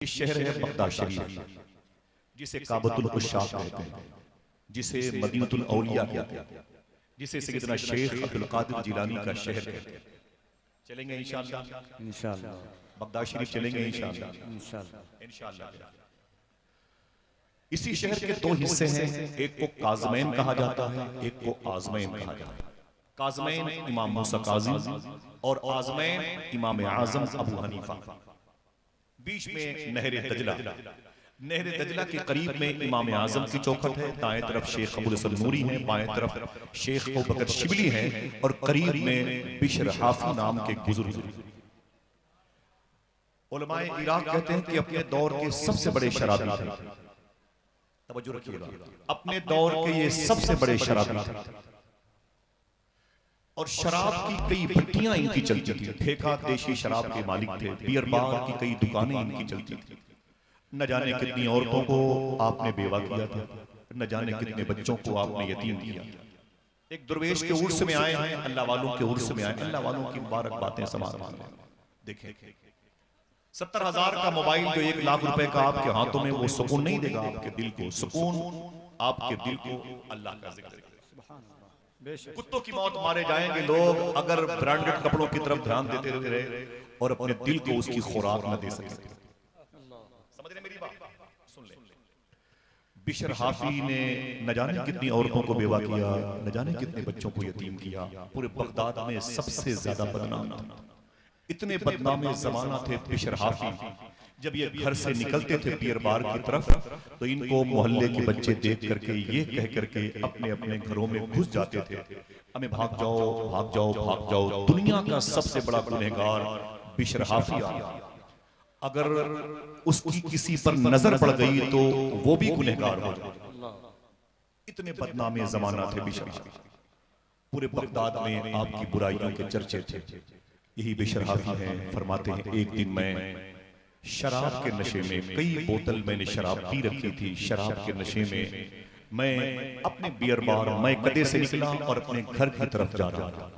इस शहर है बगदाद शरीफ, जिसे काबतुल उश्शाक कहते हैं, जिसे मदीनतुल औलिया कहते हैं, जिसे सैयदना शेख अब्दुल कादिर जिलानी का शहर कहते हैं। चलेंगे इंशाअल्लाह, इंशाअल्लाह बगदाद शरीफ चलेंगे इंशाअल्लाह, इंशाअल्लाह। इसी शहर के दो हिस्से हैं, एक को काज़मैन कहा जाता है, एक को आज़मैन कहा जाता है। काज़मैन इमाम मूसा काज़िम और आज़मैन इमाम आज़म अबू हनीफा। बीच में नहर दजला, नहर दजला के करीब में इमाम आज़म की चौखट है, दाएं तरफ शेख अबुल हसन नूरी है, बाएं तरफ शेख अबू बकर शिबली है और करीब में बिशर हाफी नाम के बुजुर्ग। उलमाए इराक कहते हैं कि अपने दौर के सबसे बड़े शराबी थे। तवज्जो रखिएगा, अपने दौर के ये सबसे बड़े शराबी थे और शराब की कई भट्टियां इनकी चलती थी। ठेका देशी शराब के मालिक थे, बियर बार की कई दुकानें इनकी चलती थी। न जाने कितनी औरतों को आपने बेवा किया था, न जाने कितने बच्चों को आपने यतीम किया। एक दुर्वेश के उर्स में आए हैं, अल्लाह वालों के उर्स में आए, अल्लाह वालों की मुबारक बातें समाज में देखें। 70,000 का मोबाइल जो 1 लाख रुपए का आपके हाथों में, वो सुकून नहीं देगा आपके दिल को। सुकून आपके दिल को अल्लाह का जिक्र देगा। कुत्तों की मौत मारे जाएंगे लोग अगर ब्रांडेड कपड़ों की तरफ ध्यान देते रहे और अपने दिल को उसकी खुराक न दे सके। समझ रहे मेरी बात? सुन ले। बिशर हाफी ने न जाने कितनी औरतों को बेवा किया, न जाने कितने बच्चों को यतीम किया। पूरे बगदाद में सबसे ज्यादा बदनाम था। इतने बदनाम जमाना थे बिशर हाफी। जब ये घर से निकलते थे बियर बार की तरफ, तो इनको मोहल्ले के बच्चे देख करके ये कह करके अपने अपने घरों में घुस जाते थे, हमें भाग जाओ भाग जाओ भाग जाओ, दुनिया का सबसे बड़ा गुनहगार बिशर हाफी आ गया। अगर उसकी किसी पर नजर पड़ गई तो वो भी गुनहगार हो जाए। इतने बदनाम जमाना थे बिशर हाफी। पूरे बगदाद में आपकी बुराइयों के चर्चे थे। यही बिशर हाफी हैं, फरमाते हैं एक दिन मैं शराब के नशे में, कई बोतल मैंने शराब पी रखी थी, शराब के नशे में मैं अपने बियर बार मैं कदे से निकला और अपने घर की तरफ जा रहा था।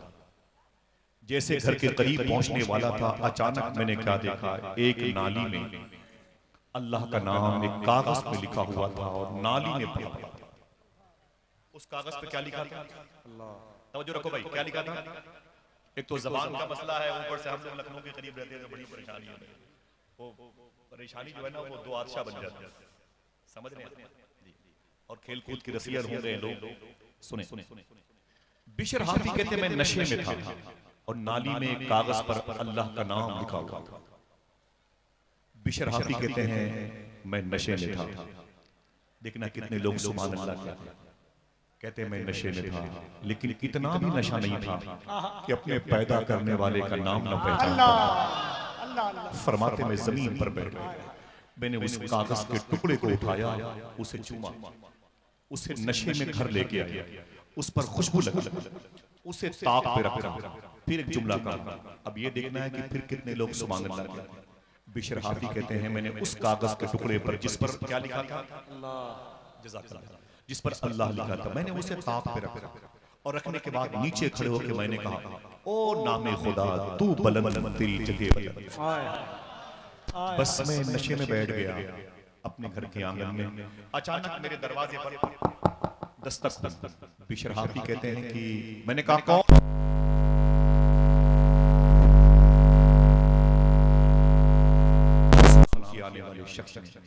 जैसे घर के करीब पहुंचने वाला था, अचानक मैंने क्या देखा, एक नाली में अल्लाह का नाम एक कागज पे लिखा हुआ था और नाली में पड़ा हुआ था। उस कागज पे क्या लिखा था? तवज्जो रखो भाई, क्या लिखा था? एक तो जबान का मसला है, ऊपर से हम लोग लखनऊ के करीब रहते हैं तो बड़ी परेशानी है। वो परेशानी जो है ना, वो दो आदशाह बन जाती है। समझ रहे हैं? और खेल कूद की रसियत हो गए लोग। सुने, बिशर हाफी कहते मैं नशे में था और नाली में एक कागज पर अल्लाह का नाम लिखा हुआ था। बिशर हाफी कहते हैं मैं नशे में था। देखना कितने लोग सुभान अल्लाह कहते हैं। कहते मैं नशे में था, लेकिन इतना भी नशा नहीं था कि अपने पैदा करने वाले का नाम न पहचानता। फरमाते मैं जमीन पर बैठ गया, मैंने उस कागज के टुकड़े को उठाया, उसे चूमा, उसे नशे में घर लेके आया, उस पर खुशबू लगी, उसे ताक पे रखा, फिर एक जुमला कहा। अब ये देखना है कि फिर कितने लोग सुभान अल्लाह कहते हैं। बिशर हाफी कहते हैं मैंने उस कागज के टुकड़े पर, जिस पर क्या लिखा था? जज़ाकल्लाह, जिस पर अल्लाह लिखा था, मैंने उसे ताक पे रखा और रखने के बाद नीचे खड़े होकर मैंने कहा, ओ नामे खुदा तू बुलंद तेरी जगह बुलंद। बस मैं नशे में बैठ गया अपने घर के आंगन में। अचानक मेरे दरवाजे पर दस्तक हुई। बिशर हाफी कहते हैं कि मैंने कहा कौन?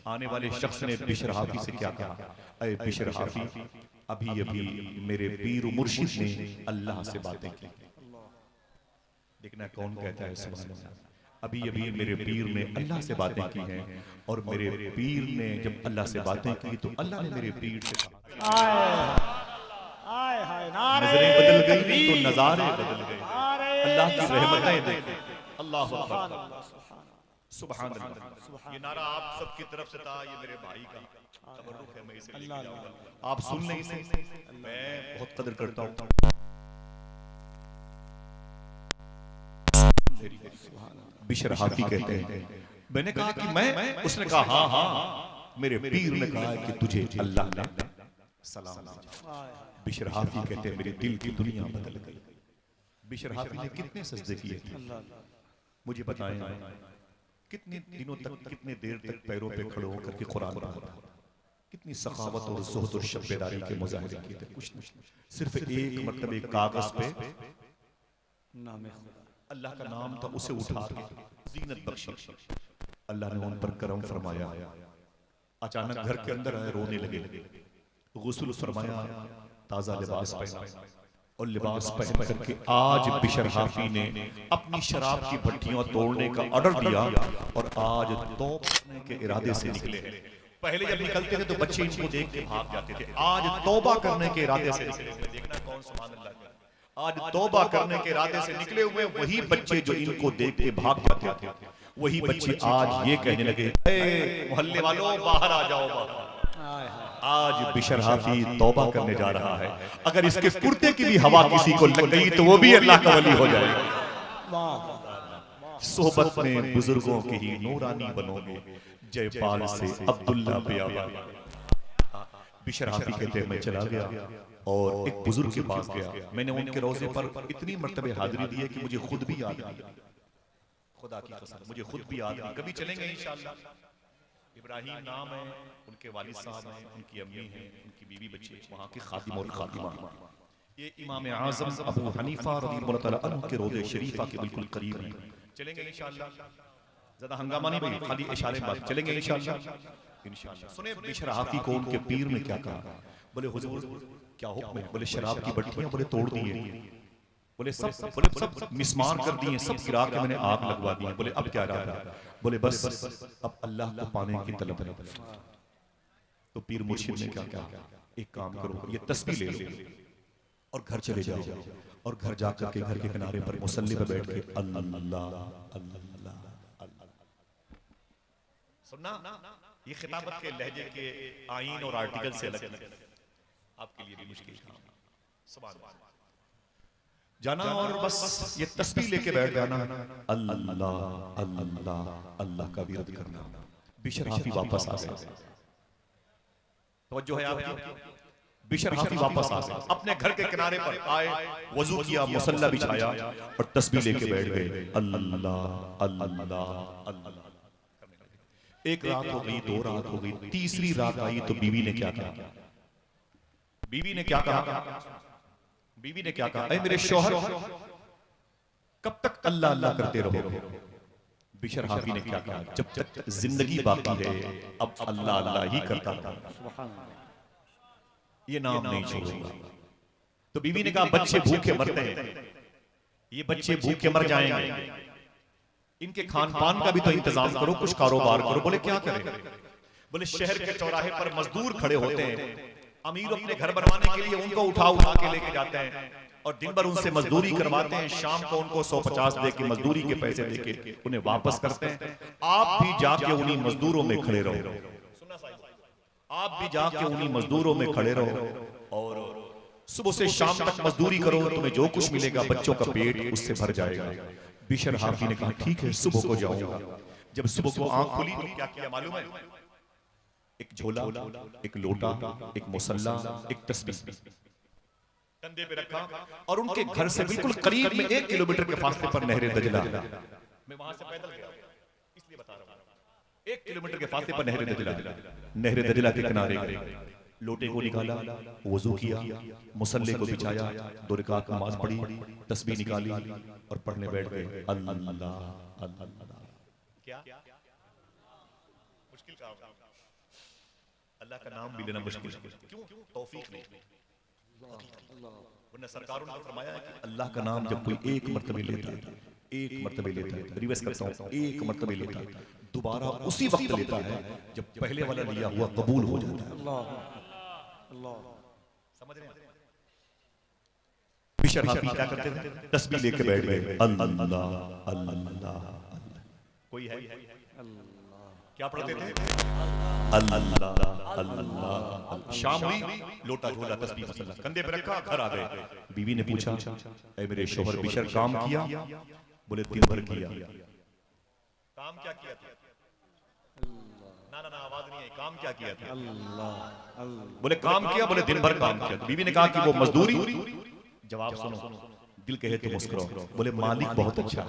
आने वाले शख्स ने बिशर हाफी से क्या कहा? अरे बिशर हाफी, अभी अभी मेरे पीर मुर्शिद ने अल्लाह से बातें की। देखना कौन कहता है सुभान अल्लाह। अभी अभी मेरे पीर ने अल्लाह से बातें की हैं और मेरे पीर ने जब अल्लाह से बातें की तो अल्लाह ने मेरे पीर से कहा, नजरें बदल गई तो नजारे बदल गए, अल्लाह की रहमतें देखो। अल्लाह सुभान अल्लाह। ये नारा आप सबकी तरफ से था, ये मेरे भाई का तबर्रुक है, मैं इसे लेके जाऊंगा। आप सुन लें इसे, मैं बहुत कदर करता हूं। बिशर हाफी कहते हैं मैंने कहा कि मैं, उसने कहा हाँ हाँ, मेरे पीर ने कहा कि तुझे अल्लाह ने सलाम भेजा। बिशर हाफी कहते हैं मेरे दिल की दुनिया बदल गई। बिशर हाफी ने कितने सजदे किए थे मुझे बताएं? कितने दिनों तक, कितने देर तक पैरों पे खड़े होकर के कुरान पढ़ा, कितनी सखावत और ज़ुहद और शब्बेदारी के मुजाहिरे किए थे। कुछ नहीं, सिर्फ एक मरतबे कागज पे नाम अल्लाह का नाम था, उसे उठा के ज़ीनत बख्शी, अल्लाह ने उन पर करम फरमाया। अचानक घर के अंदर आए, रोने लगे, गुस्ल फरमाया, ताज़ा लिबास पहना, और लिबास पहन करके आज बिशर हाफी ने अपनी शराब की भट्टियां तोड़ने का ऑर्डर दिया और आज तौबा करने के इरादे से निकले हैं। पहले जब निकलते थे तो बच्चे इनको देख के भाग जाते थे, आज तौबा करने के इरादे से देखना कौन सुभान अल्लाह, आज तौबा करने के इरादे से निकले हुए वही बच्चे जो इनको देख के भाग जाते थे, वही बच्चे आज ये कहने लगे, मोहल्ले वालों बाहर आ जाओ, आज बिशर हाफी तौबा करने जा रहा है, अगर इसके कुर्ते की भी हवा किसी को लग गई तो वो भी अल्लाह का वली हो जाएगा। सोहबत में बुजुर्गों की ही नूरानी बनोगे, जयपाल से अब्दुल्ला बियाबान। बिशर हाफी कहते मैं चला गया और एक बुजुर्ग के पास गया, मैंने उनके रोजे पर इतनी मर्तबे हाजिरी दी है कि मुझे खुद भी याद नहीं, खुदा की कसम मुझे खुद भी याद नहीं। कभी चलेंगे इंशाअल्लाह। इब्राहिम नाम है, उनके वालिद साहब हैं, उनकी अम्मी हैं, उनकी बीवी बच्चे वहाँ के खादिम और खादिमा। ये इमाम आज़म अबू हनीफा रज़ियल्लाहु तआला अन्हु के रोज़े शरीफा के बिल्कुल करीब हैं। चलेंगे इंशाअल्लाह, ज़्यादा हंगामा नहीं भाई, खाली इशारे बात, चलेंगे इंशाअल्लाह। सुने बिशर हाफी को उनके पीर ने क्या कहा, बोले हुजूर क्या हुक्म है, बोले शराब की भट्टियां बोले तोड़ दी है, बोले सब मिसमार कर दिए, सब गिरा के मैंने आग लगवा दी, बोले अब क्या इरादा, बोले बस अब अल्लाह को पाने की तलब है। तो पीर मुर्शिद ने क्या कहा, एक काम करो, ये तस्बीह ले लो और घर चले जाओ, और घर जाकर के घर के किनारे पर मुसल्ले पर बैठ के अल्लाह अल्लाह अल्लाह। सुनना, ये खिताबत के लहजे के आईन और आर्टिकल से अलग आपके लिए भी मुश्किल काम, सुभान अल्लाह। जाना और बस ये तस्बीह लेके बैठ जाना, अल्लाह अल्लाह अल्लाह का विरद करना। बिशर हाफी वापस आ गए, तवज्जो है आपकी, बिशर हाफी वापस आ गए, अपने घर के किनारे पर आए, वजू किया, मुसल्ला बिछाया और तस्बीह लेके बैठ गए, अल्लाह अल्लाह अल्लाह। एक रात हो गई, दो रात हो गई, तीसरी रात आई तो बीवी ने क्या कहा, बीवी ने क्या कहा, बीवी ने क्या कहा, ऐ मेरे शौहर कब तक अल्लाह अल्लाह करते रहोगे। बिशर हाफी ने क्या कहा, जब तक जिंदगी बाकी है अब अल्लाह अल्लाह ही करता है, ये नाम नहीं छोड़ूंगा। तो बीवी ने कहा बच्चे भूखे मरते हैं, ये बच्चे भूखे मर जाएंगे, इनके खान पान का भी तो इंतजाम करो, कुछ कारोबार करो। बोले क्या करें, बोले शहर के चौराहे पर मजदूर खड़े होते हैं, अमीर अपने घर बनवाने के लिए उनको उठा के लेके जाते हैं और दिन भर उनसे मजदूरी करवाते हैं, शाम को उनको 150 दे के मजदूरी के पैसे देके उन्हें वापस करते हैं। आप भी जाके उन्हीं मजदूरों में खड़े रहो, आप भी जाके उन्हीं मजदूरों में खड़े रहो और सुबह से शाम तक मजदूरी करो, तुम्हें जो कुछ मिलेगा बच्चों का पेट उससे भर जाएगा। बिशर हाफी ने कहा ठीक है सुबह को जाऊंगा। जब सुबह को आंख खुली तो क्या किया मालूम है, एक झोला, एक लोटा, एक मुसल्ला, एक तस्बीह कंधे पे रखा और उनके घर से बिल्कुल करीब में 1 किलोमीटर के फासले पर नहर दजला, मैं वहां से पैदल गया इसलिए बता रहा हूं, 1 किलोमीटर के फासले पर नहर दजला, नहर दजला के किनारे लोटे को निकाला, वजू किया, मुसल्ले को बिछाया, 2 रकात नमाज पढ़ी, तस्बीह निकाली और पढ़ने बैठ गए, अल्लाह अल्लाह। क्या मुश्किल काम, अल्लाह का नाम भी लेना मुश्किल है, क्यों, तौफीक नहीं, वरना सरकारों ने फरमाया है कि अल्लाह का नाम जब कोई एक मर्तबे लेता है, एक मर्तबे लेता है, रिवर्स करता हूं, एक मर्तबे लेता है, दोबारा उसी वक्त लेता है जब पहले वाला लिया हुआ कबूल हो जाता है। अल्लाह समझ रहे हैं। बिशर हाफी क्या करते थे, तस्बीह लेके बैठ गए, अल्लाह अल्लाह। कोई है क्या पढ़ते थे, अल्लाह अल्लाह। शाम हुई, लोटा झोला तस्बीह मसल्ला कंधे पे रखा, घर आ गए। बीवी ने पूछा ऐ मेरे शौहर बिशर काम किया, बोले दिन भर किया। काम क्या किया था, ना ना ना आवाज नहीं आई, काम क्या किया था, अल्लाह। बोले काम किया, बोले दिन भर काम किया। बीवी ने कहा कि वो मजदूरी, जवाब सुनो, दिल कहे तो मुस्कुराओ। बोले मालिक बहुत अच्छा,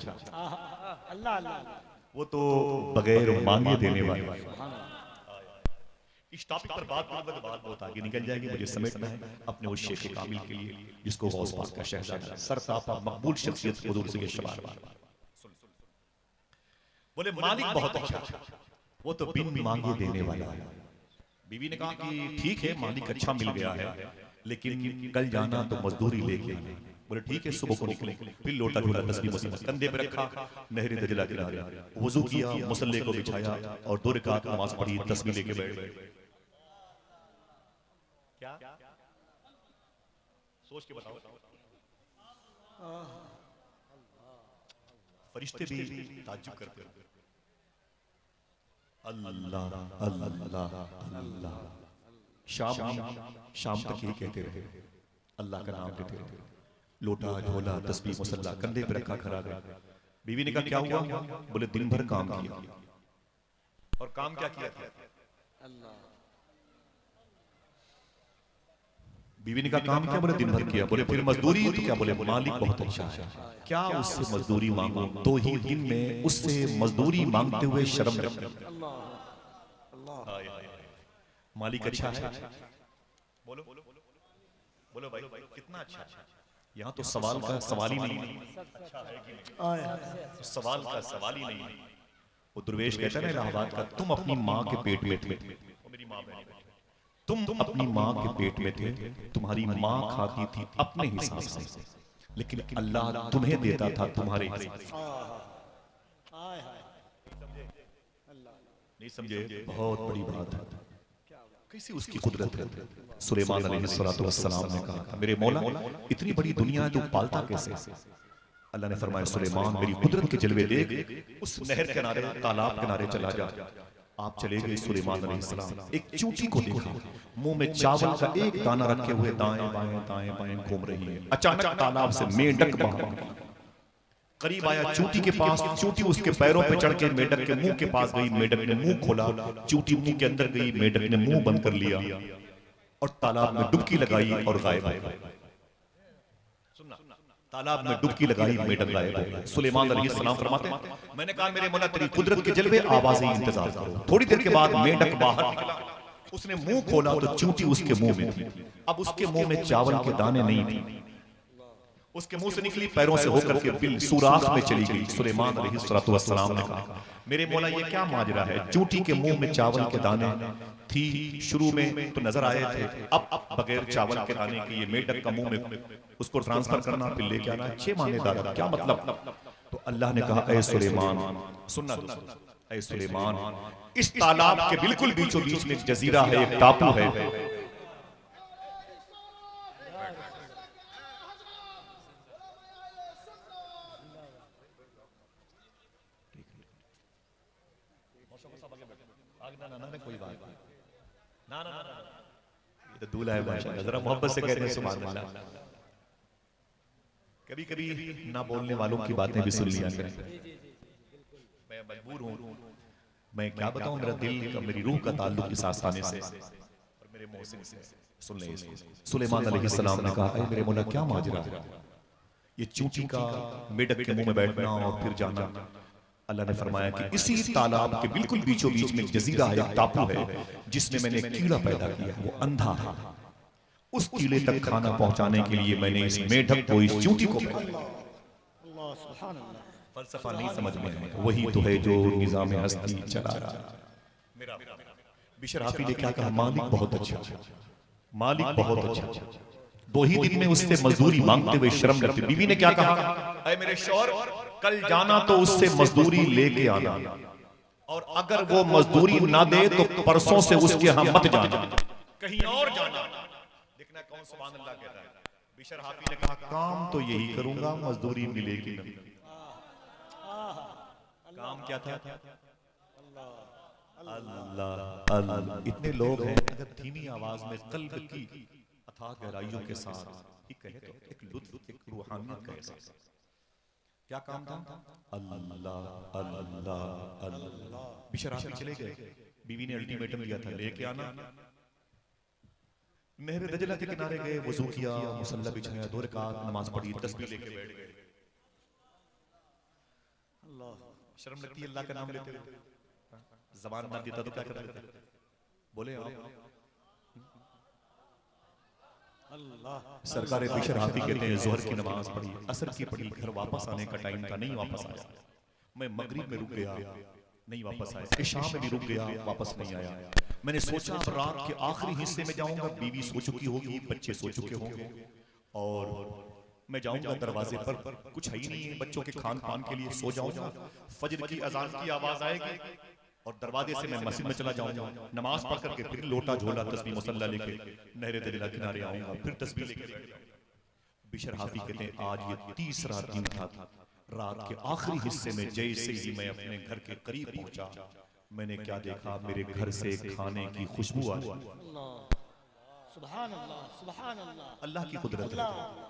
अल्लाह अल्लाह। वो तो बगैर मांगे देने वाला। इस टॉपिक पर बात बहुत आगे निकल जाएगी, मुझे समेटना है अपने उस शेख कामिल के लिए जिसको गौस पाक का शहजादा सरतापा मकबूल शख्सियत हुजूर से शबार बोले मालिक बहुत अच्छा, वो तो बिन मांगे देने वाला है। बीवी ने कहा कि ठीक है मालिक अच्छा मिल गया है, लेकिन कल जाना तो मजदूरी लेके आना। बोले ठीक है, सुबह को निकले, फिर लोटा झोला तस्बीह मुसल्ला कंधे पे रखा, नहर दजला किनारे वुजू किया, मुसल्ले को बिछाया और 2 रकात नमाज पढ़ी, तस्बीह लेके बैठ गए। क्या सोच के बताओ। फरिश्ते भी ताज्जुब करते हैं, अल्लाह अल्लाह अल्लाह। शाम तक ये कहते रहे, अल्लाह का नाम लेते रहे, लोटा झोला तस्बीह मुसल्ला कंधे पे रखा खड़ा गया। बीवी ने कहा क्या हुआ? बोले दिन भर काम किया। और काम क्या किया था? बीवी ने कहा काम क्या? बोले दिन भर किया। बोले फिर मजदूरी तो क्या? बोले मालिक बहुत अच्छा है, क्या उससे मजदूरी मांगो? 2 ही दिन में उससे मजदूरी मांगते हुए शर्म लगती। मालिक अच्छा है। बोलो बोलो भाई कितना अच्छा है। यहाँ तो सवाल का सवाल ही नहीं, सवाल का सवाल ही नहीं। वो दुर्वेश कहता है ना इलाहाबाद का, तुम अपनी माँ के पेट में थे, मेरी माँ तुम अपनी माँ के पेट में थे, तुम्हारी माँ खाती थी अपने हिसाब से, लेकिन अल्लाह तुम्हें देता था तुम्हारे हिसाब से। नहीं समझे? बहुत बड़ी बात है, कैसी उसकी कुदरत है। सुलेमान अलैहिस्सलातु वस्सलाम ने कहा था, मेरे मौला इतनी बड़ी दुनिया तू पालता कैसे? अल्लाह ने फरमाया, सुलेमान मेरी कुदरत के जलवे देख, उस नहर किनारे तालाब किनारे चला जा। आप चले गए, सुलेमान अलैहिस्सलाम एक चूंटी को देखा, मुंह में चावल का एक दाना रखे हुए दाएं बाएं घूम रही है। अचानक तालाब से मेंढक बाहर करीब आया, चूंटी के पास, चूंटी उसके पैरों पे चढ़ के मेंढक के मुंह के पास गई, मेंढक ने मुंह खोला, चूंटी मुंह के अंदर गई, मेंढक ने मुंह बंद कर लिया और तालाब में डुबकी लगाई और गायब हो गई। तालाब में डुबकी लगाई, मेंढक गायब हो गया। सुलेमान अलैहिस्सलाम फरमाते हैं, मैंने कहा मेरे मौला तेरी कुदरत के जलवे, आवाजें इंतजार करो। थोड़ी देर के बाद मेंढक बाहर निकला, उसने मुंह खोला तो चूंटी उसके मुंह में थी। अब उसके मुंह में चावल के दाने नहीं थे, उसके मुंह से निकली, पैरों से होकर के बिल सुराख में चली गई। सुलेमान अलैहिस्सलातु वस्सलाम ने कहा, मेरे मौला ये क्या माजरा है? चूंटी के मुंह में चावल के दाने थी, शुरू में तो नजर आए थे, अब बगैर चावल के दाने के ये मेंढक का मुंह में, उसको ट्रांसफर करना फिर लेके आना, 6 माने दादा, क्या मतलब? तो अल्लाह ने कहा, ऐ सुलेमान सुनना, ऐ सुलेमान इस तालाब के बिल्कुल बीचों बीच में एक जजीरा है, एक टापू है, कोई बात ना ना ना, ये तो दूल्हा है माशाअल्लाह, जरा मोहब्बत से कहते हैं सुभान अल्लाह। कभी कभी ना बोलने वालों की बातें भी सुन लिया करें। मैं मजबूर हूँ, मैं क्या बताऊं, मेरा दिल का, मेरी रूह का ताल्लुक इस आस्थाने से और मेरे मोहसिन से। सुन ले इसको। सुलेमान अलैहिस्सलाम ने कहा, ऐ मेरे मौला क्या माजरा है? ये चूंटी का मेंढक के मुंह में बैठना और फिर जाना। अल्लाह ने फरमाया कि इसी तालाब के बिल्कुल बीचों बीच में एक जजीरा है, एक टापू है, जिसमें मैंने एक कीड़ा पैदा किया, वो अंधा है। उस कीड़े तक खाना पहुंचाने के लिए मैंने इस मेंढक को, इस चूंटी को पैदा। फलसफा नहीं समझ में आया, वही तो है जो निजाम हस्ती चला रहा। बिशर हाफी ने क्या कहा? मालिक बहुत अच्छा, मालिक बहुत अच्छा। 2 ही दिन में उससे मजदूरी मांगते हुए शर्म लगती। बीवी ने क्या कहा? ऐ मेरे शौहर, कल जाना तो उससे मजदूरी लेके आना, और अगर वो मजदूरी ना दे तो परसों से उसके यहाँ मत जाना, कहीं और जाना। देखना कौन सुभान अल्लाह कहता है। बिशर हाफी ने कहा, काम तो यही करूंगा, मजदूरी मिलेगी नहीं। काम क्या था? अल्लाह अल्लाह। इतने लोग हैं, अगर धीमी आवाज में कल्ब की अथाह गहराइयों के साथ ही कहे तो एक लुत्फ, एक रूहानियत का एहसास। क्या काम था? अल्लाह अल्लाह अल्लाह। बिशर हाफी चले गए, बीवी ने अल्टीमेटम दिया था, लेके आना। नहर दजला के किनारे गए, वजू किया, मुसल्ला बिछाया, 2 रकात नमाज पढ़ी, तस्बीह लेके बैठ गए। शर्म लगती है अल्लाह का नाम लेते हुए? जबान ना देता तो क्या कर लेते? बोले आप। सरकार बिशर हाफी कहते हैं जोहर की नमाज पढ़ी, असर की पढ़ी, घर वापस आने का टाइम था, नहीं वापस आया। मैं मगरिब में रुक गया, नहीं वापस आया। इशा में भी रुक गया, वापस नहीं आया। मैंने सोचा अब रात के आखिरी हिस्से में जाऊंगा, बीवी सो चुकी होगी, बच्चे सो चुके होंगे, और मैं जाऊंगा दरवाजे पर, कुछ है ही नहीं है बच्चों के खान पान के लिए, सो जाऊंगा। फजर की अजान की आवाज आएगी और दरवाजे से मैं मस्जिद में चला जाऊंगा, नमाज पढ़ करके फिर लोटा झोला तस्बीह मुसल्ला लेके नहरे दरिया किनारे आऊंगा, फिर तस्बीह लेके बैठ जाऊंगा। बिशर हाफी कहते हैं आज ये तीसरा दिन था, रात के आखिरी हिस्से में जैसे ही मैं अपने घर के करीब पहुंचा, मैंने क्या देखा, मेरे घर से खाने की खुशबू आ रही। सुभान अल्लाह, सुभान अल्लाह। अल्लाह की कुदरत है।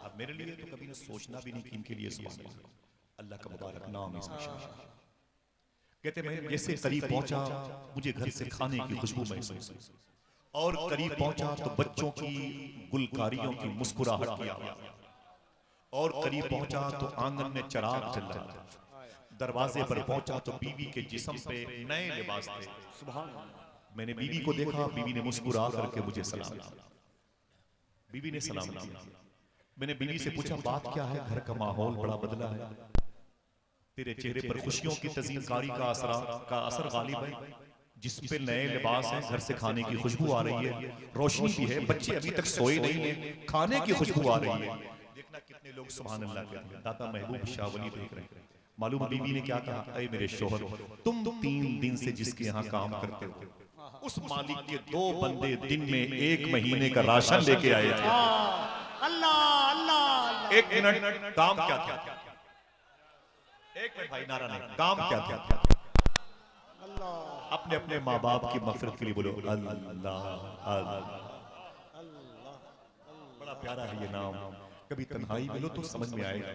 अब मेरे लिए तो कभी ने सोचना भी नहीं कि इनके लिए सुभान अल्लाह, अल्लाह का मुबारक नाम है। कहते मैं जैसे करीब पहुंचा, मुझे घर से खाने की खुशबू महसूस हुई, और करीब पहुंचा तो बच्चों की गुलकारियों की मुस्कुराहट की आवाज, और करीब पहुंचा तो आंगन में चिराग जल रहा था। दरवाजे पर पहुंचा तो बीवी के जिस्म पे नए लिबास थे। सुभान अल्लाह। मैंने बीवी को देखा, बीवी ने मुस्कुरा करके मुझे सलाम किया। बीवी ने सलाम किया। मैंने बीवी से पूछा बात क्या है, घर का माहौल बड़ा बदला है, तेरे चेहरे पर खुशियों की तज़ीमकारी का असर गालिब है, जिस पे नए लिबास हैं, घर से खाने की खुशबू आ रही है, रोशनी भी है, बच्चे अभी तक सोए नहीं है, खाने की खुशबू आ रही है। देखना कितने लोग सुभान अल्लाह कहते हैं। दाता महबूब शाह वली देख रहे हैं। मालूम बीवी ने क्या कहा, अरे मेरे शोहर, तुम 3 दिन से जिसके यहाँ काम करते हो, उस मालिक के 2 बंदे दिन में 1 महीने का राशन लेके आए थे। अल्लाह अल्लाह। 1 मिनट, काम क्या था? 1 मिनट भाई, नारा नहीं, काम क्या था? अल्लाह। अपने अपने माँ बाप की मग़फ़िरत के लिए बोलो अल्लाह अल्लाह। बड़ा प्यारा है ये नाम। कभी तन्हाई में लो तो समझ में आएगा।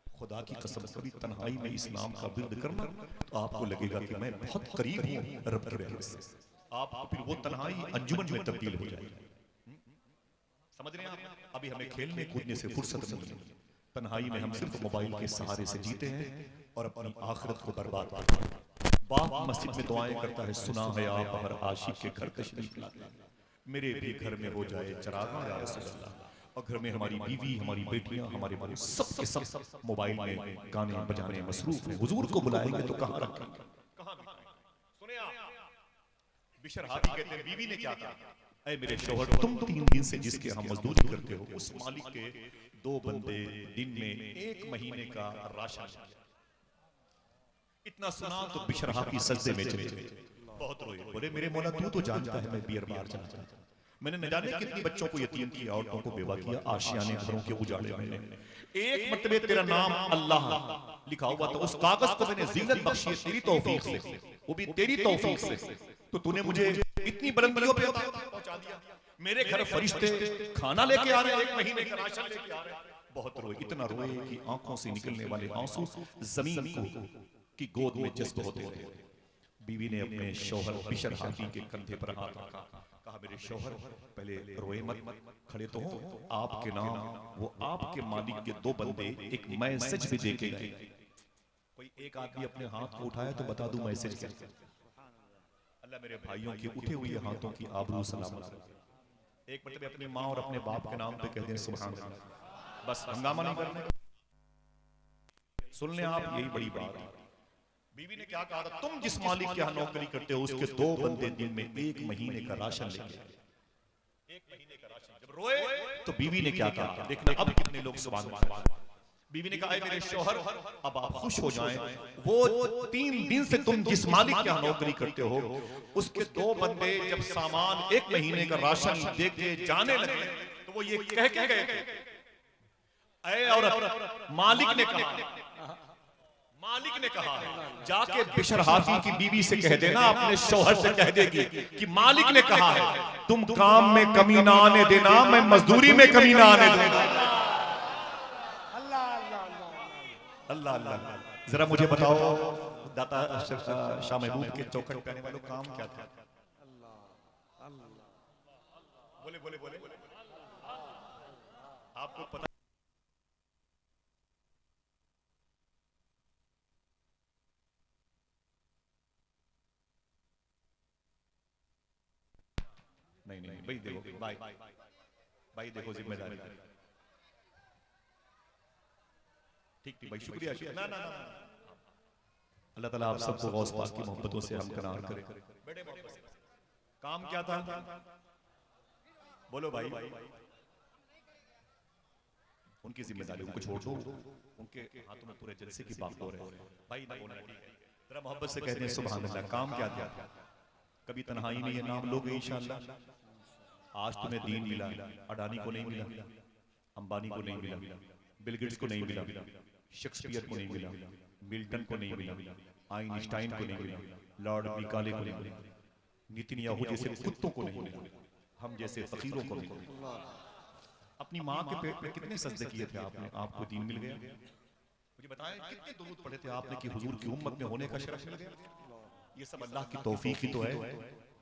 खुदा की कसम, कभी तन्हाई में इस नाम का विर्द करना तो आपको लगेगा कि मैं बहुत करीब हूँ रब की रहमत से। आप फिर वो तन्हाई अंजुमन में तब्दील हो जाएगी। समझ रहे हैं आप? अभी हमें खेलने कूदने से फुर्सत नहीं है। तन्हाई में हम सिर्फ मोबाइल के सहारे से जीते हैं और अपनी आखिरत को बर्बाद करते हैं। बाप मस्जिद में दुआएं करता है, सुना है आप हर आशिक के घर तशरीफ लाते हैं, मेरे भी घर में हो जाए चिरागा या रसूल अल्लाह। और घर में हमारी बीवी, हमारी बेटियां, हमारे बड़े सब के सब मोबाइल में गाने बजाने मसरूफ हैं। हुजूर को बुलाएंगे तो कहाँ रखेंगे, कहाँ सुने आप? बिशर हाफी कहते हैं बीवी ने क्या कहा, ऐ मेरे शौहर, तुम 3 दिन से जिसके हम मजदूरी करते हो, उस मालिक के 2 बंदे दिन में 1 महीने का राशन। इतना सुना तो बिशर हाफी सजदे में चले गए, बहुत रोए, बोले मेरे मौला तू तो जानता है मैं बियर बार चला जाता, मैंने न जाने कितनी बच्चों को यतीम किया, औरतों को बेवा किया, आशियाने घरों के उजाड़े मैंने, एक मर्तबे तेरा नाम अल्लाह लिखा हुआ था, उस कागज को मैंने ज़ीनत बख्शी तेरी तौफीक से, वो भी तेरी तौफीक से, तो तूने मुझे इतनी बुलंदियों पे पहुंचा दिया। मेरे घर फरिश्ते खाना लेके आ रहे हैं, 1 महीने का राशन लेके आ रहे हैं। बहुत रोए, इतना रोए कि आंखों से निकलने वाले आंसू जमीन को की गोद में जज्ब होते रहे। बीवी ने अपने शौहर बिशर हाफी के कंधे पर हाथ रखा, कहा मेरे शौहर पहले रोए मत, खड़े तो हो, आपके नाम वो आपके मालिक के 2 बंदे एक मैसेज भी दे के गए। कोई एक आदमी अपने हाथ को उठाया तो बता दूं मैसेज क्या? अल्लाह मेरे भाइयों के उठे हुए हाथों की आबरू सलामत रखे। एक मतलब अपनी माँ और अपने बाप के नाम पे कहते हैं सुभान अल्लाह, बस हंगामा नहीं करने। सुन लें आप, यही बड़ी बात है। बीवी ने क्या कहा था, तुम जिस मालिक के यहाँ नौकरी करते हो उसके 2 बंदे दिन में 1 महीने का राशन लेके आए, 1 महीने का राशन। जब रोए तो बीवी ने क्या कहा, देखना अब कितने लोग सुभान अल्लाह। बीवी ने कहा मेरे शौहर अब आप खुश हो जाएं, वो 3 दिन से तुम जिस मालिक के यहाँ नौकरी करते हो उसके 2 बंदे जब सामान 1 महीने का राशन दे के जाने लगे तो वो ये कह के गए थे, ऐ औरत, मालिक ने कहा है जाके बिशर हाफी की बीवी से कह देना, अपने शौहर से कह देगी कि मालिक ने कहा है तुम काम में कमी ना आने देना, मैं मजदूरी में कमी ना आने दूंगा। अल्लाह अल्लाह। जरा मुझे बताओ दाता शाह महबूब के चौखट पे आने वालों काम क्या था? बोले बोले बोले आपको पता नहीं नहीं भाई देखो, भाई भाई देखो जिम्मेदारी। ठीक ठीक भाई, शुक्रिया शुक्रिया। ना ना ना, अल्लाह ताला आप सबको गौस पाक की मोहब्बतों से हमकनार करे। बड़े मोहब्बत से काम क्या था, बोलो भाई। उनकी जिम्मेदारी उनको छोड़ दो, उनके हाथों में पूरे जलसे की बात हो रहे हैं भाई। ना बोलना ठीक है, जरा मोहब्बत से कहते हैं सुभान अल्लाह। काम क्या था, कभी तन्हाई में ये नाम लोगे इंशाअल्लाह। आज तुम्हें दीन मिला, अडानी को नहीं मिला, अंबानी को नहीं मिला, बिल गेट्स को नहीं मिला, शेक्सपियर को नहीं मिला, मिल्टन को नहीं मिला, आइंस्टाइन को नहीं मिला, लॉर्ड मिकाले को नहीं मिला, नेतन्याहू जैसे कुत्तों को नहीं मिला, हम जैसे फकीरों को मिला। अपनी माँ के पेट में कितने सजदे किए थे आपने, आपको दीन मिल गया। मुझे बताएं कितने दुरूद पढ़े थे आपने कि हुजूर की उम्मत में होने का शरफ मिल गया। ये सब अल्लाह की तौफीक ही तो है।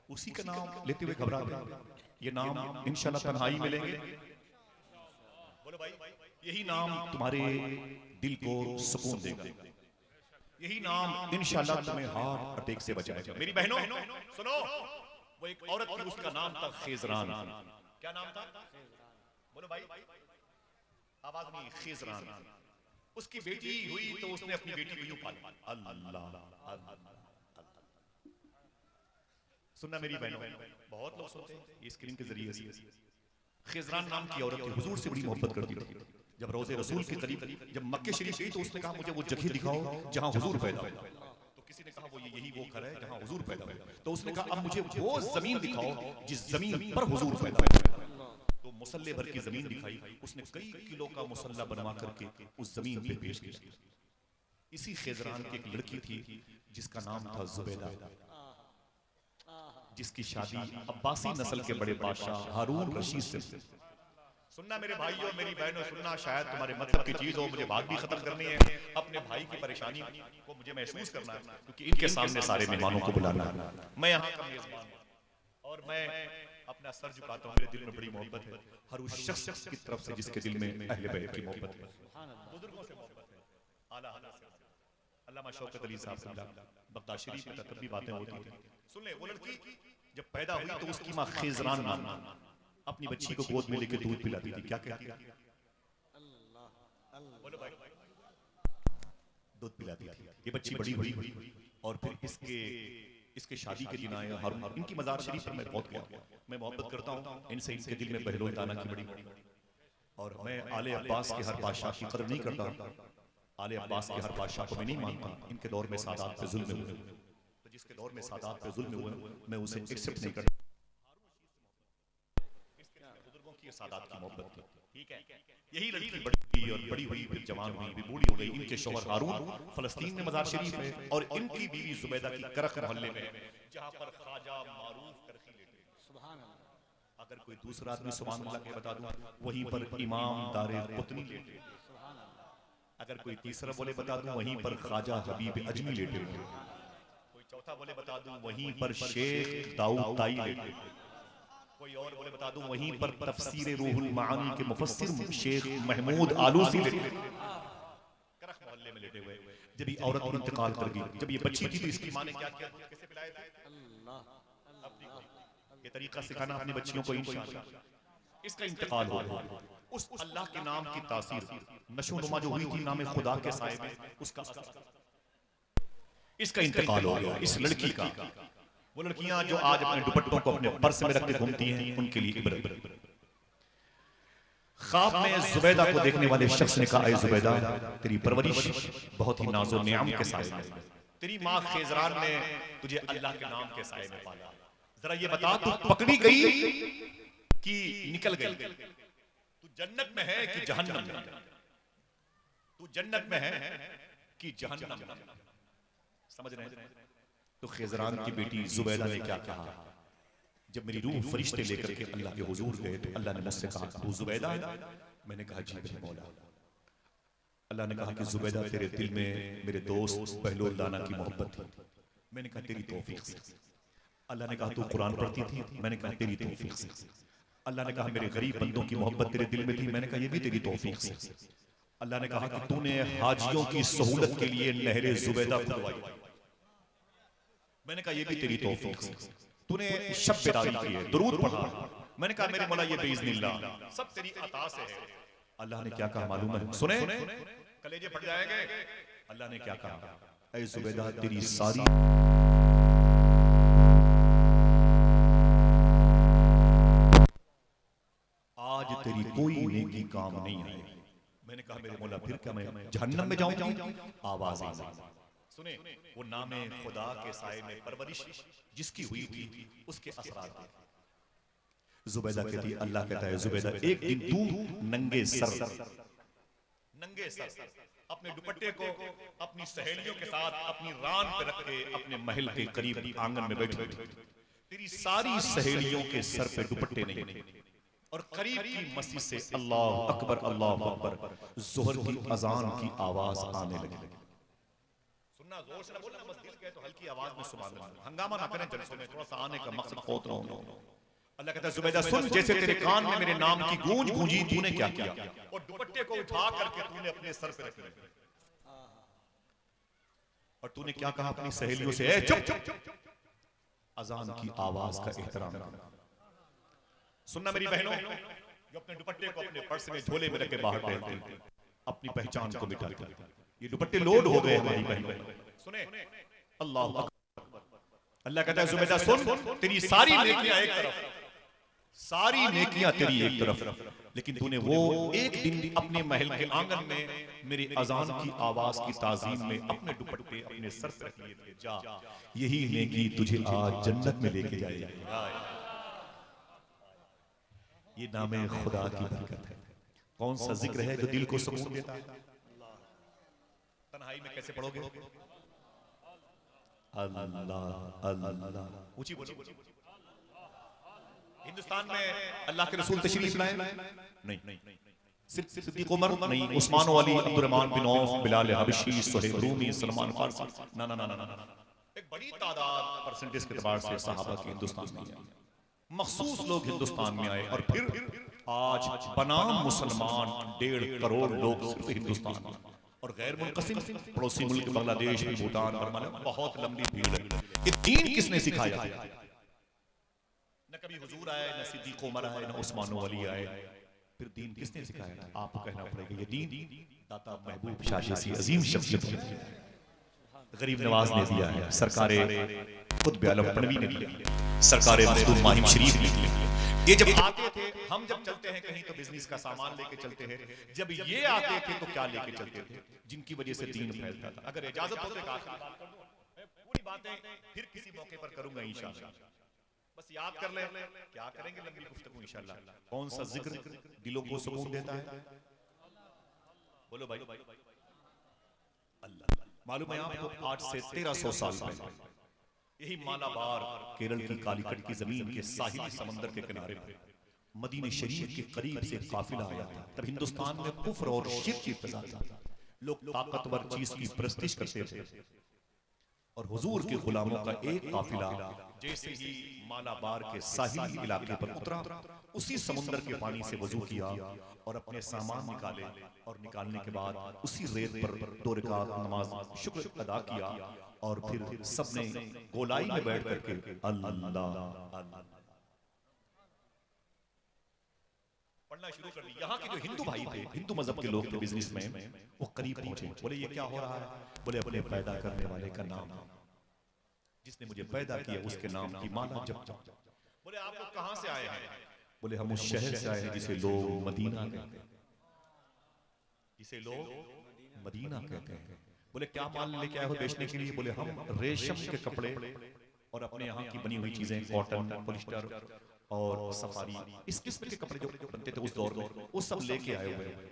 उसी का नाम लेते हुए घबरा गए। ये नाम इंशाल्लाह तन्हाई में लेंगे। बोलो भाई, यही नाम तुम्हारे दिल को सुकून देगा। यही नाम इंशाल्लाह तुम्हें हार्ट अटैक से बचाएगा। मेरी बहनों सुनो, वो एक औरत थी, उसका नाम था खिजरान। क्या नाम था, बोलो भाई, आवाज नहीं, खिजरान। उसकी बेटी हुई तो उसने अपनी बेटी को यूं पाला। अल्लाह सुनना मेरी बहनों, बहुत लोग सुनते हैं ये स्क्रीन के जरिए से। खिजरान नाम की औरत थी, हुजूर से बड़ी मोहब्बत करती थी। जब रोज़े रसूल के करीब जब मक्के शरीफ गई तो उसने कहा मुझे वो जगह दिखाओ जहां हुजूर पैदा हुए। तो किसी ने कहा वो यही वो घर है जहां हुजूर पैदा हुए। तो उसने कहा अब मुझे वो जमीन दिखाओ जिस जमीन पर हुजूर पैदा हुए। तो मुसल्ले भर की जमीन दिखाई। उसने कई किलो का मुसल्ला बनवा करके उस जमीन पे पेश किया। इसी खिजरान की एक लड़की थी जिसका नाम था जुबैदा, जिसकी शादी अब्बासी नस्ल के बड़े बादशाह हारून रशीद से। सुनना मेरे भाइयों मेरी बहनों, सुनना, शायद तुम्हारे मतलब की चीज हो, मुझे बात भी खत्म करनी है। अपने भाई की परेशानी को मुझे महसूस करना है क्योंकि इनके सामने सारे मेहमानों को बुलाना है। मैं यहाँ का मेजबान और मैं अपना सर झुकाता हूँ। मेरे दिल में बड़ी मोहब्बत है हर उस शख्स की तरफ से जिसके दिल में अहले बैत की मोहब्बत है, बुजुर्गों से मोहब्बत है, आला हज़रत से। अल्लामा शौकत अली साहब से बगदाद शरीफ में तब भी बातें होती थी। सुन ले, वो लड़की जब पैदा हुई तो उसकी माँ खिजरान नाम अपनी बच्ची को गोद में लेकर दूध पिलाती थी। क्या कहती थी, बोलो भाई, दूध पिलाती थी। ये बच्ची बड़ी हुई और फिर इसके शादी के दिन आए हारून। इनकी मज़ार शरीफ पर मैं बहुत गया, मैं मोहब्बत करता हूँ इनसे। इनके दिल में बहलोल ताना की बड़ी, और मैं आले अब्बास के हर बादशाह की कदर नहीं करता। आले अब्बास के हर बादशाह को मैं नहीं मानता। इनके दौर में सादात पे जुल्म हुए, तो जिसके दौर में सादात पे जुल्म हुए मैं उसे एक्सेप्ट नहीं करता। बुजुर्गों की सादात की मोहब्बत थी, ठीक है। यही लड़की बड़ी और बड़ी हुई, फिर जवान हुई, फिर बूढ़ी हो गई। इनके शौहर हारून फलस्तीन में मज़ार शरीफ है और इनकी बीवी जुबैदा की करख मोहल्ले में, जहां पर ख्वाजा मारूफ करखी लेटे। सुभान अल्लाह। अगर कोई दूसरा आदमी सुभान अल्लाह के बता दूं, वहीं पर इमाम दारे कुतनी लेटे। सुभान अल्लाह। अगर कोई तीसरा बोले बता दूं, वहीं पर ख्वाजा हबीब अजमी लेटे। कोई चौथा बोले बता दूं, वहीं पर शेख दाऊद ताई लेटे। कोई और बोले बता दूं, वहीं पर तफसीर रूहुल मानी के मुफस्सिर शेख महमूद आलूसी लेटे। करख मोहल्ले में लेटे हुए। जब ये औरत इंतकाल कर गई, जब ये बच्ची थी तो इसकी माँ ने क्या किया, कैसे पिलाए थे? ये तरीका सिखाना अपनी बच्चियों को इंशाअल्लाह। इसका इंतकाल हो गया। उस अल्लाह के नाम की तासीर नशोनुमा जो हुई थी नाम खुदा के साए में, उसका इसका इंतकाल हो गया इस लड़की का। वो लड़कियां जो आज अपने दुपट्टों को अपने पर्स में रखते घूमती हैं, उनके लिए इबरत। ख्वाब में जुबैदा को देखने वाले शख्स ने कहा, ऐ जुबैदा, तेरी परवरिश बहुत ही नाज़ो नियाम के साए में, तेरी माँ खिजरान ने तुझे अल्लाह के नाम के साए में पाला। जरा ये बता, तू पकड़ी गई कि निकल गई? तू जन्नत में है कि जहन्नम में? तू जन्नत में है कि जहन्नम में? समझ रहे हैं? तो खिजरान की बेटी जुबैदा ने क्या कहा, जब मेरी रूह फरिश्ते लेकर के अल्लाह के हुजूर गए तो अल्लाह ने मुझसे कहा, तू जुबैदा है? मैंने कहा जी मेरे मौला। अल्लाह ने कहा कि जुबैदा, तेरे दिल में मेरे दोस्त बहलोल दाना की मोहब्बत थी। मैंने कहा तेरी तौफीक से। अल्लाह ने कहा तू कुरान पढ़ती थी? मैंने कहा तेरी तौफीक से। अल्लाह ने कहा मेरे गरीब बंदों की मोहब्बत तेरे दिल में थी? मैंने कहा ये भी तेरी तौफीक से। अल्लाह ने कहा कि तूने हाजियों की सहूलत के लिए नहरे जुबैदा खुदवाई। मैंने कहा ये भी तेरी तौफीक से। तूने शब बेदारी की है, दुरूद पढ़ा। मैंने कहा मेरे मौला ये बेइज़्निल्लाह सब तेरी अता से है। अल्लाह ने क्या कहा मालूम है? सुने, कलेजे फट जाएंगे। अल्लाह ने क्या कहा? ऐ जुबैदा तेरी सारी आज तेरी कोई नेकी काम नहीं आई। मैंने कहा मेरे मौला फिर क्या मैं जहन्नम में जाऊंगी? आवाज आई। सुने, वो नामे खुदा के साए में परवरिश जिसकी हुई थी उसके असरात थे। जुबैदा कहती, अल्लाह कहता है जुबैदा एक दिन तू नंगे सर अपने दुपट्टे को अपनी सहेलियों के साथ अपनी रान पे रख के अपने महल के करीब आंगन में बैठी, तेरी सारी सहेलियों के सर पे दुपट्टे नहीं और करीब की मस्जिद से अल्लाह अकबर जोहर की अजान की आवाज आने लगी। सुनना, जोर से ना बोलना, मस्जिद के तो हल्की आवाज में सुभान अल्लाह, हंगामा ना करें जलसों में, थोड़ा सा आने का मकसद खोत रहा हूं। अल्लाह कहता है जुबैदा सुन, जैसे तेरे कान में मेरे नाम की गूंज गूंजी, तूने क्या किया? और दुपट्टे को उठा करके तूने अपने सर पे रख लिया और तूने क्या कहा अपनी सहेलियों से? ए चुप, अजान की आवाज का एहतराम। सुनना मेरी बहनों, जो अपने दुपट्टे को अपने पर्स में झोले में रख के बाहर टहलते, अपनी पहचान को मिटाते, ये दुपट्टे लोड हो गए हमारी बहनों। सुने, अल्लाह अल्लाह कहता है जुबैदा सुन, तेरी सारी नेकियां एक तरफ, सारी नेकियां तेरी एक तरफ, लेकिन तूने वो एक दिन अपने महल के आंगन में मेरी अजान की आवाज की ताजीम में अपने दुपट्टे अपने सर पर रख लिए थे। जा, यही नेकी तुझे आज जन्नत में लेके जाएगी। ये नामे खुदा की बरकत है। कौन सा जिक्र है जो दिल को सुकून देता है? तन्हाई में कैसे पढ़ोगे? अल्लाह अल्लाह, ऊंची बोलो। हिंदुस्तान में अल्लाह के रसूल तशरीफ लाए? नहीं। सिर्फ सिद्दीक उमर नहीं, उस्मान वाली, Abdurrahman bin Auf, Bilal Habshi, Suhaib Rumi, Salman Farsi, ना। एक बड़ी तादाद परसेंटेज के एतबार से सहाबा के हिंदुस्तान में आए, मखसूस लोग हिंदुस्तान में आए और फिर आज बनाम मुसलमान 1.5 करोड़ लोग सिर्फ हिंदुस्तान में और गैर मुनक़सिम पड़ोसी मुल्क बांग्लादेश, भूटान, बर्मा, बहुत लंबी भीड़ है। ये दीन किसने सिखाया? न कभी हुजूर आए, न सिद्दीक उमर आए, न उस्मान वली आए, फिर दीन किसने सिखाया? आपको कहना पड़ेगा ये दीन दाता महबूब शाह जैसी अजीम शख्सियत ने, गरीब नवाज ने दिया है, सरकारे खुतबे आलम पनवी ने दिया, सरकारे मखदूम माहिम शरीफ ने दिया। ये जब आते थे, हम जब चलते हैं कहीं तो बिजनेस का सामान लेके चलते हैं, जब ये आते थे तो क्या लेके चलते थे? जिनकी वजह से दीन फैलता था। अगर इजाजत हो तो पूरी बातें फिर किसी मौके पर करूंगा इंशाअल्लाह, बस याद कर ले, क्या करेंगे लंबी गुफ्तगू इंशाअल्लाह। कौन सा जिक्र दिलों को सुकून देता है? बोलो भाई। अल्लाह। मालूम है आपको, आज से 1300 साल पहले यही मालाबार केरल की कालीकट की जमीन के साहिली समंदर के किनारे पर मदीने शरीफ के करीब से काफिला आया था। तब हिंदुस्तान में कुफ्र और शिर्क की फिजा थी, लोग ताकतवर चीज की प्रस्तिश करते थे और हुजूर के गुलामों का एक काफिला जैसे ही मालाबार के साहिली इलाके पर उतरा, उसी समुद्र के पानी से वजू किया और अपने सामान निकाले और निकालने के बाद उसी रेत पर 2 रकात नमाज शुक्र अदा किया और फिर सबने गोलाई में बैठ करके अल्लाह पढ़ना शुरू कर दिया। यहाँ के जो हिंदू भाई थे, हिंदू मजहब के लोग थे, बिजनेस में, वो करीब पहुंचे। बोले ये क्या हो रहा है? बोले अपने पैदा करने वाले का नाम, जिसने मुझे पैदा किया उसके नाम की माला जप। बोले आप लोग कहां से आए हैं? बोले हम उस शहर से आए हैं जिसे लोग मदीना कहते हैं, जिसे लोग मदीना कहते हैं। बोले क्या माल लेके आए हो बेचने के लिए? बोले हम रेशम के कपड़े और अपने यहाँ की बनी हुई चीजें, कॉटन, पॉलिस्टर और सफारी, इस किस्म के कपड़े जो बनते थे उस दौर में, वो सब लेके आए हुए हैं।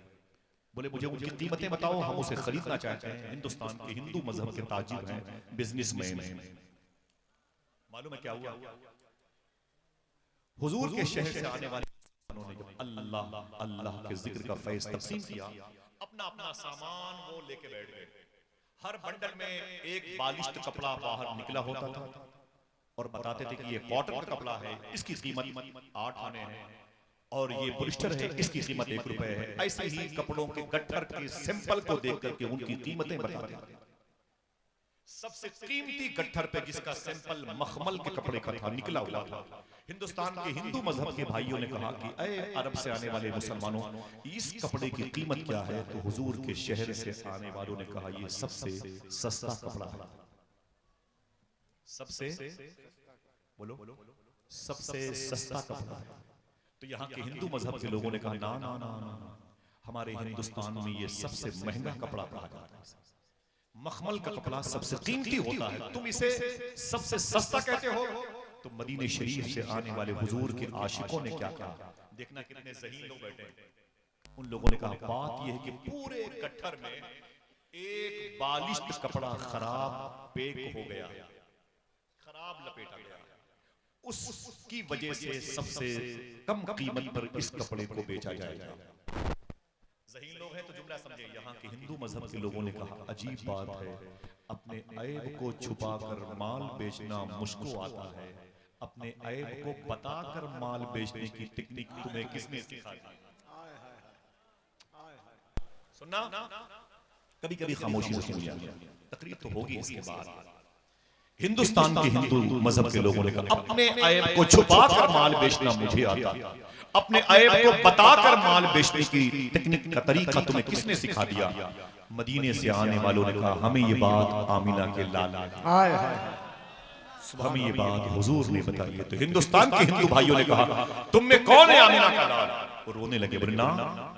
बोले मुझे उनकी कीमतें बताओ, हम उसे खरीदना चाहते हैं। हिंदुस्तान के हिंदू मजहब के ताजिर हैं, बिजनेसमैन हैं। मालूम है क्या हुआ? हुजूर के शहर से आने वाले उन्होंने जब अल्लाह अल्लाह के जिक्र का फैज़ तकसीम किया, अपना अपना सामान वो लेके बैठ गए। हर बंडल में एक बालिश्त कपड़ा बाहर निकला होता था और बताते थे कि ये कॉटन का कपड़ा है, इसकी कीमत 8 आने हैं, और ये पॉलिस्टर है, इसकी कीमत 1 रुपए है। ऐसे ही कपड़ों के गट्ठर के सैंपल को देख करके उनकी कीमतें बताते थे। सबसे कीमती गट्ठर पे जिसका सैंपल मखमल के कपड़े का था, निकला हुआ था। हिंदुस्तान के हिंदू मजहब के भाइयों ने कहा कि अरे अरब से आने वाले मुसलमानों, इस कपड़े की कीमत क्या है? तो हुजूर के शहर से आने वालों ने कहा ये सबसे सस्ता कपड़ा है। सबसे बोलो सबसे सस्ता कपड़ा है। तो यहाँ के हिंदू मजहब के लोगों ने कहा ना ना ना ना, हमारे हिंदुस्तान में ये सबसे महंगा कपड़ा कहा जाता है। मखमल का कपड़ा सबसे कीमती होता है, तुम इसे सबसे सस्ता कहते हो। तो मदीने शरीफ से आने वाले हुजूर के आशिकों ने क्या कहा? देखना कितने ज़हीन लोग बैठे हैं। उन लोगों ने कहा बात यह है कि पूरे गट्ठर में एक बालिश्त कपड़ा खराब पैक हो गया, खराब लपेटा गया, उसकी वजह से सबसे कम कीमत पर इस कपड़े को बेचा जाएगा। ज़हीन लोग हैं तो जुमला समझे। यहाँ के हिंदू मजहब के लोगों ने कहा अजीब बात है, अपने ऐब को छुपाकर माल बेचना मुश्किल आता है, अपने ऐब को बताकर माल बेचने की टेक्निक तुम्हें किसने सिखा दी? सुनना कभी कभी खामोशी से सुन लिया, तकरीर तो होगी इसके बाद। हिंदुस्तान के हिंदू मजहब के लोगों ने कहा अपने ऐब को छुपाकर माल बेचना मुझे आता, अपने ऐब को बताकर माल बेचने की टेक्निक का तरीका तुम्हें किसने सिखा दिया? मदीने से आने वालों ने कहा हमें ये बात आमिना के लाल हमें ये बात हुजूर ने बताई है। तो हिंदुस्तान के हिंदू भाइयों ने कहा तुम में कौन है आमिना का लाल? वो रोने लगे, बोले ना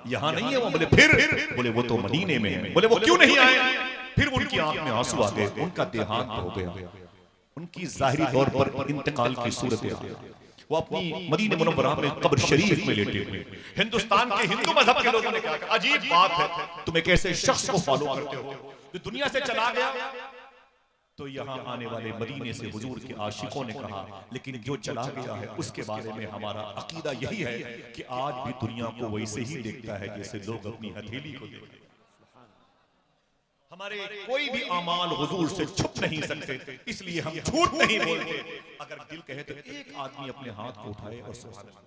यहाँ नहीं है वो। बोले फिर? बोले वो तो मदीने में है। बोले वो क्यों नहीं आए? फिर उनकी आंख में आंसू आ गए, उनका देहांत हो गया, उनकी जाहिरी तौर पर इंतकाल की सूरत है। वो अपनी मदीने मुनव्वरा में कब्र शरीफ में लेटे हुए। हिंदुस्तान के हिंदू मजहब के लोगों ने कहा अजीब बात है, तुम एक ऐसे शख्स को फॉलो करते हो जो दुनिया से चला गया। तो यहाँ आने वाले मदीने से हुजूर के आशिकों ने कहा लेकिन जो चला गया है उसके बारे में हमारा अकीदा यही है कि आज भी दुनिया को वैसे ही देखता है जैसे लोग अपनी हथेली को देखते हैं। हमारे कोई भी अमाल हुजूर से छुप नहीं सकते, इसलिए हम झूठ नहीं बोलते। अगर दिल कहे तो एक आदमी अपने हाथ को उठाए और सुभान अल्लाह।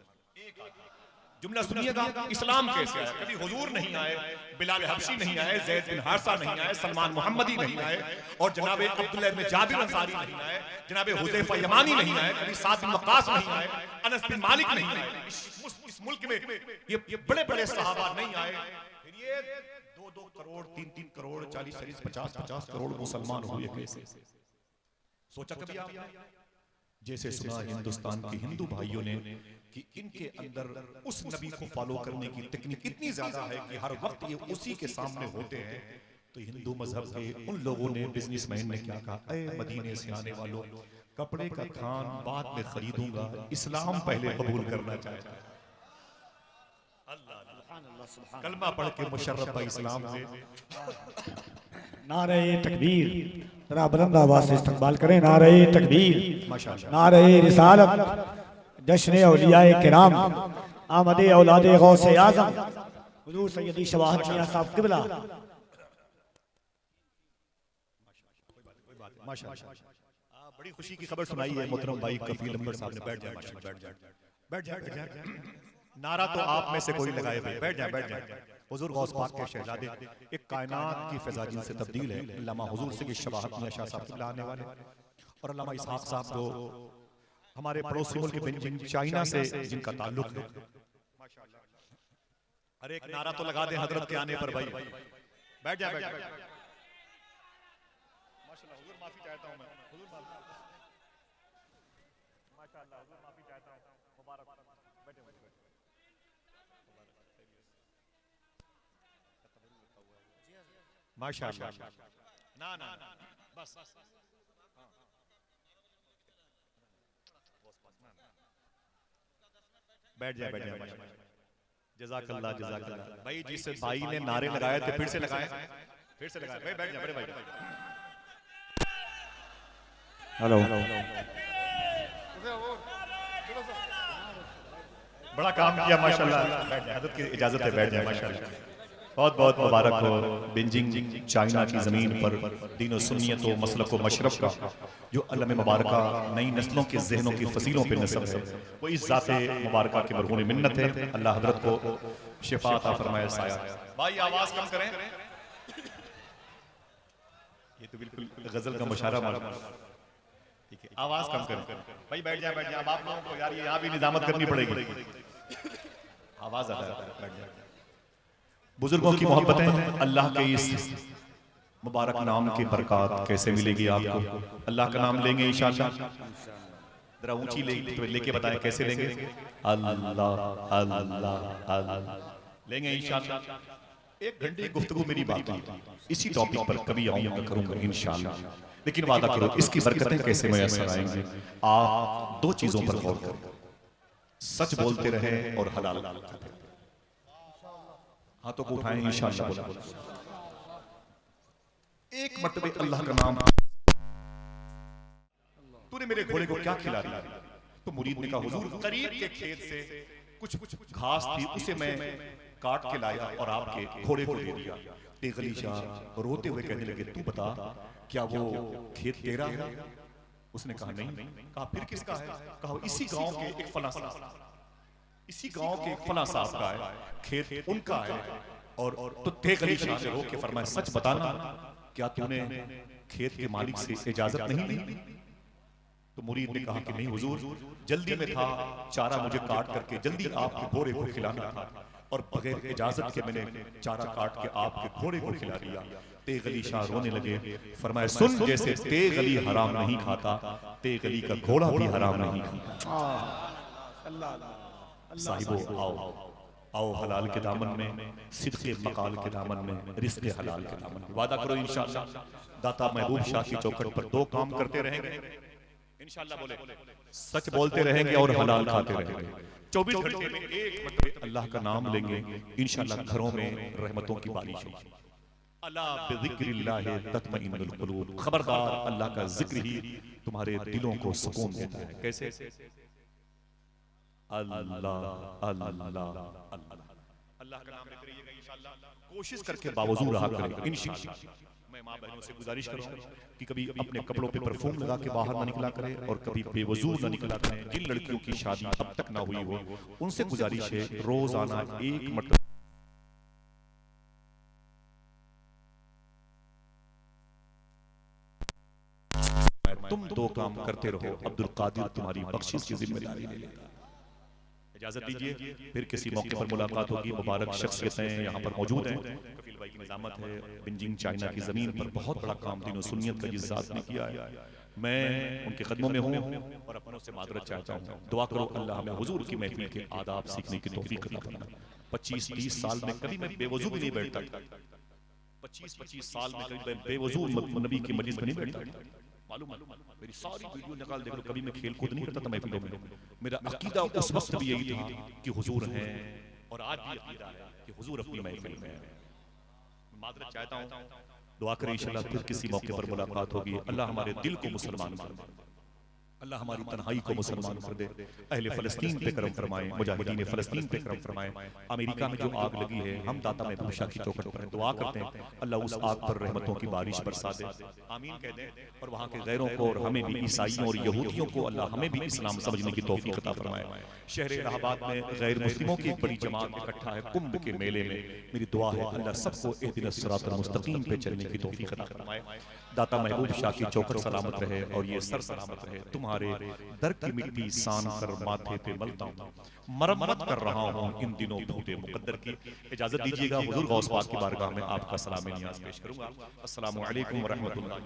जुमला सुनिएगा, इस्लाम कैसे आया? कभी हुजूर नहीं आए, बिलाल हबशी नहीं आए, ज़ैद बिन हारिसा नहीं आए, सलमान मोहम्मदी नहीं आए, और जनाबे अब्दुल्लाह इब्न जाबिर अंसारी नहीं आए, जनाबे हुज़ैफा यमानी नहीं आए, कभी साद बिन वक्कास नहीं आए, अनस बिन मालिक नहीं आए। इस मुल्क में ये बड़े बड़े सहाबा नहीं आए। फिर ये 2-2 करोड़ 3-3 करोड़ 40-40 50-50 करोड़ मुसलमान हुए कैसे? सोचा कभी आपने? जैसे सुना हिंदुस्तान के हिंदू भाइयों ने कि इनके अंदर उस नबी को फॉलो करने की टेक्निक इतनी ज्यादा है कि हर वक्त ये उसी के सामने होते हैं। तो हिंदू मजहब के उन लोगों ने, बिजनेसमैन ने क्या कहा, ऐ मदीने से आने वालों, कपड़े का थान बाद में खरीदूंगा, इस्लाम पहले कबूल करना चाहता है। कलमा पढ़ के मुशर्रफ इस्लाम में नारे तकबीर, जरा बुलंद आवाज से इस्तकबाल करें। नारे तकबीर, नारे रिसालत, जश्न औलियाए किराम, आमदे औलादे गौसे आज़म हुजूर सैयदी शवाहत मियां साहब किबला। माशाअल्लाह, बड़ी खुशी की खबर सुनाई है मोहतरम भाई कफील अहमद साहब ने। बैठ जाए माशाअल्लाह, बैठ जाए। नारा तो आप में से कोई लगाए भाई, बैठ जाए। हुजूर गौस पाक के शहजादे, एक कायनात की फिजाजिल से तब्दील है अल्लामा हुजूर से शवाहत मियां शाह साहब किबला आने वाले, और अल्लामा इसहाक साहब को हमारे पड़ोसी मुल्क बेजिंग चाइना से जिनका ताल्लुक है। अरे एक नारा तो लगा दे हजरत के आने पर भाई। बैठ जाए। माशाअल्लाह, हुजूर माफी चाहता हूं मैं। हुजूर माशाअल्लाह, हुजूर माफी चाहता हूं। मुबारक, बैठे। माशाअल्लाह, ना बस बैठ जाए। जज़ाकल्लाह भाई, जिस भाई ने नारे लगाए थे फिर से लगाए भाई। बैठ जाए बड़े भाई। हेलो, बड़ा काम किया माशाअल्लाह। हज़रत की इजाजत है, बैठ जाए माशाअल्लाह। बहुत बहुत मुबारक हो बेजिंग चाइना की ज़मीन पर दीन और सुन्नियत व मसलक व मशरफ का जो अलम मुबारका नई नस्लों के जहनों की फसीलों पर नस्ब है, वो इस ज़ाते मुबारका की बरगून मिन्नत है। अल्लाह हजरत को शिफा अता फरमाए। साया भाई आवाज़ कम करें। ये तो बिल्कुल गजल का मुशारा मालूम। ठीक है, आवाज कम करें भाई, बैठ जाए बैठ जाए। अब आप लोगों को यार ये यहाँ भी निजामत करनी पड़ेगी, आवाज आ जाए, बैठ जाए। बुजुर्गों की मोहब्बतें, अल्लाह के इस मुबारक नाम की बरकत कैसे मिलेगी आपको? अल्लाह का नाम लेंगे इंशाअल्लाह, जरा ऊंची लेके बताएं कैसे लेंगे? अल्लाह अल्लाह अल्लाह लेंगे इंशाअल्लाह। 1 घंटे की गुफ्तगू मेरी बात है, इसी टॉपिक पर कभी आऊंगा करूंगा इंशाअल्लाह, लेकिन वादा करो इसकी बरकतें कैसे मैसर आएंगी? आप 2 चीजों पर गौर करो, सच बोलते रहे और हलाल खाते रहे। हाथों को उठाएं इंशाअल्लाह, बोला एक मर्तबे अल्लाह का नाम, तूने मेरे घोड़े को क्या खिला दिया? तो मुरीद ने कहा हुजूर करीब के खेत से कुछ घास थी, उसे मैं काट के लाया और आपके घोड़े को दे दिया। तेगली शाह रोते हुए कहने लगे तू बता क्या वो खेत तेरा है? उसने कहा नहीं। कहा फिर किसका है? कहा इसी गांव के एक फला साहब, इसी गांव के एक फला साहब का है, खेत उनका है। और तो तेगली शाह ने रो के फरमाया सच बताना, क्या तूने खेत के मालिक से इजाजत नहीं ली? तो मुरीद ने कहा कि नहीं हुजूर, जल्दी में था, चारा मुझे काट करके जल्दी आपके घोड़े को खिलाना था और बगैर इजाजत के मैंने चारा काट के आपके घोड़े को खिला दिया। तेगली शाह रोने लगे, फरमाया सुन, जैसे तेगली हराम नहीं खाता, तेगली का घोड़ा भी हराम नहीं खाता। साहिबो आओ आओ हलाल के दामन में, सिद्के मकाल के दामन में, रिस्के हलाल के दामन में। वादा करो इंशाअल्लाह दाता महबूब शाह की चौखट पर 2 काम करते रहेंगे इंशाअल्लाह। बोले सच बोलते रहेंगे और हलाल खाते रहेंगे। 24 घंटे में 1 मरतबा अल्लाह का नाम लेंगे इंशाअल्लाह, घरों में रहमतों की बारिश होगी। अला बिज़िक्रिल्लाह तत्मइन्नुल कुलूब, खबरदार अल्लाह का जिक्र ही तुम्हारे दिलों को सुकून देता है। कैसे? अल्लाह अल्लाह अल्लाह का नाम लेते रहिएगा इंशाअल्लाह। कोशिश करके बावजूद रहा करें इंशाअल्लाह। मैं माँ बहनों से गुजारिश करूंगा कि कभी अपने कपड़ों पे परफ्यूम लगा के बाहर ना निकला करें और कभी बेवजूद ना निकला करें। जिन लड़कियों की शादी अब तक ना हुई हो उनसे गुजारिश है रोजाना 1 मरतबा तुम 2 काम करते रहो, अब्दुल कादिर तुम्हारी बख्शिश की जिम्मेदारी ले लेगा। इजाजत दीजिए, फिर किसी मौके पर मुलाकात होगी। मुबारक शख्सियतें यहाँ पर मौजूद हैं। कफील भाई की निजामत है, बिंजिंग चाइना की जमीन पर बहुत बड़ा काम दीन और सुन्नियत का जिस जात ने किया है, मैं उनके कदमों में हूँ और अपनों से मादरत चाहता हूँ। दुआ करो अल्लाह हमें हुजूर की महफिल के आदाब सीखने की तौफीक अता फरमाए। 25-30 साल में कभी मैं बेवजू भी नहीं बैठता, 25-25 साल में कभी बेवजू नबी की मजलिस में नहीं बैठता। मालूम मेरी सारी वीडियो निकाल देख लो, कभी मैं खेल कूद नहीं करता था महफिलों में। मेरा अकीदा उस वक्त भी यही था कि हुजूर हैं और आज भी अकीदा है कि हुजूर अपनी महफिल में है। मादरत चाहता हूं, दुआ करें इंशाअल्लाह फिर किसी मौके पर मुलाकात होगी। अल्लाह हमारे दिल को मुसलमान कर दे, अल्लाह हमारी तन्हाई को मुसलमान कर दे। अहले फलस्तीन पे करम फरमाए, मुजाहिदीन फलस्तीन पे करम फरमाए। अमेरिका में जो आग लगी है, हम दाता महबूब शाह की चौखट पर दुआ करते हैं अल्लाह उस आग पर रहमतों की बारिश बरसा दे, आमीन कह दें। और वहाँ के गैरों को और हमें भी, ईसाइयों और यहूदियों को अल्लाह हमें भी इस्लाम समझने की तौफीक अता फरमाए। शहर इलाहाबाद में गैर मुस्लिमों की एक बड़ी जमात इकट्ठा है कुंभ के मेले में। मेरी दुआ है अल्लाह सबको इहदिनस सिरातल मुस्तकीम पे चलने की तौफीक अता फरमाए। दाता महबूब शाह की चौखट सलामत रहे और ये सर सलामत रहे। तुम्हारे दर की मिट्टी सान कर माथे पे मलता हूँ, मरम्मत कर रहा हूँ इन दिनों भूते मुकद्दर की। इजाजत दीजिएगा, हुजूर गौस पाक की बारगाह में आपका सलाम नियाज पेश करूंगा। अस्सलामु अलैकुम व रहमतुल्लाह।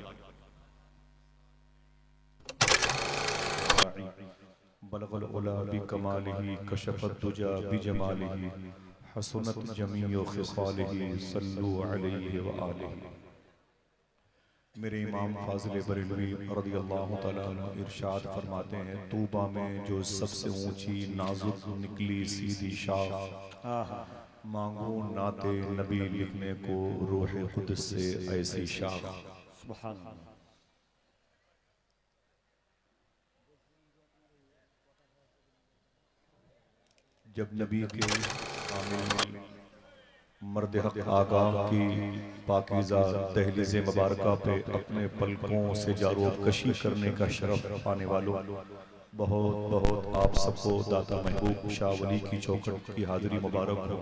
बलगल उला बिकमालिही कशफत दुजा बिजमालिही हसनत जमीउ खिसालिही सल्लु अलैहि व आलिही। मेरे इमाम फाजिल बरेलवी रज़ियल्लाहु तआला अन्हु इरशाद फरमाते हैं, तूबा में जो सबसे ऊंची नाजुक निकली सीधी शाख, मांगो नाते नबी लिखने को रूह कुद्स से ऐसी शाख। सुभान अल्लाह। जब नबी के आमीन मर्द हक आका की पाकीज़ा दहलीज़े मुबारका पे अपने पलकों से जारोब कशी करने का शरफ पाने वालों, बहुत बहुत आप सबको दाता महबूब शाह वली की चौखट की हाजिरी मुबारक हो।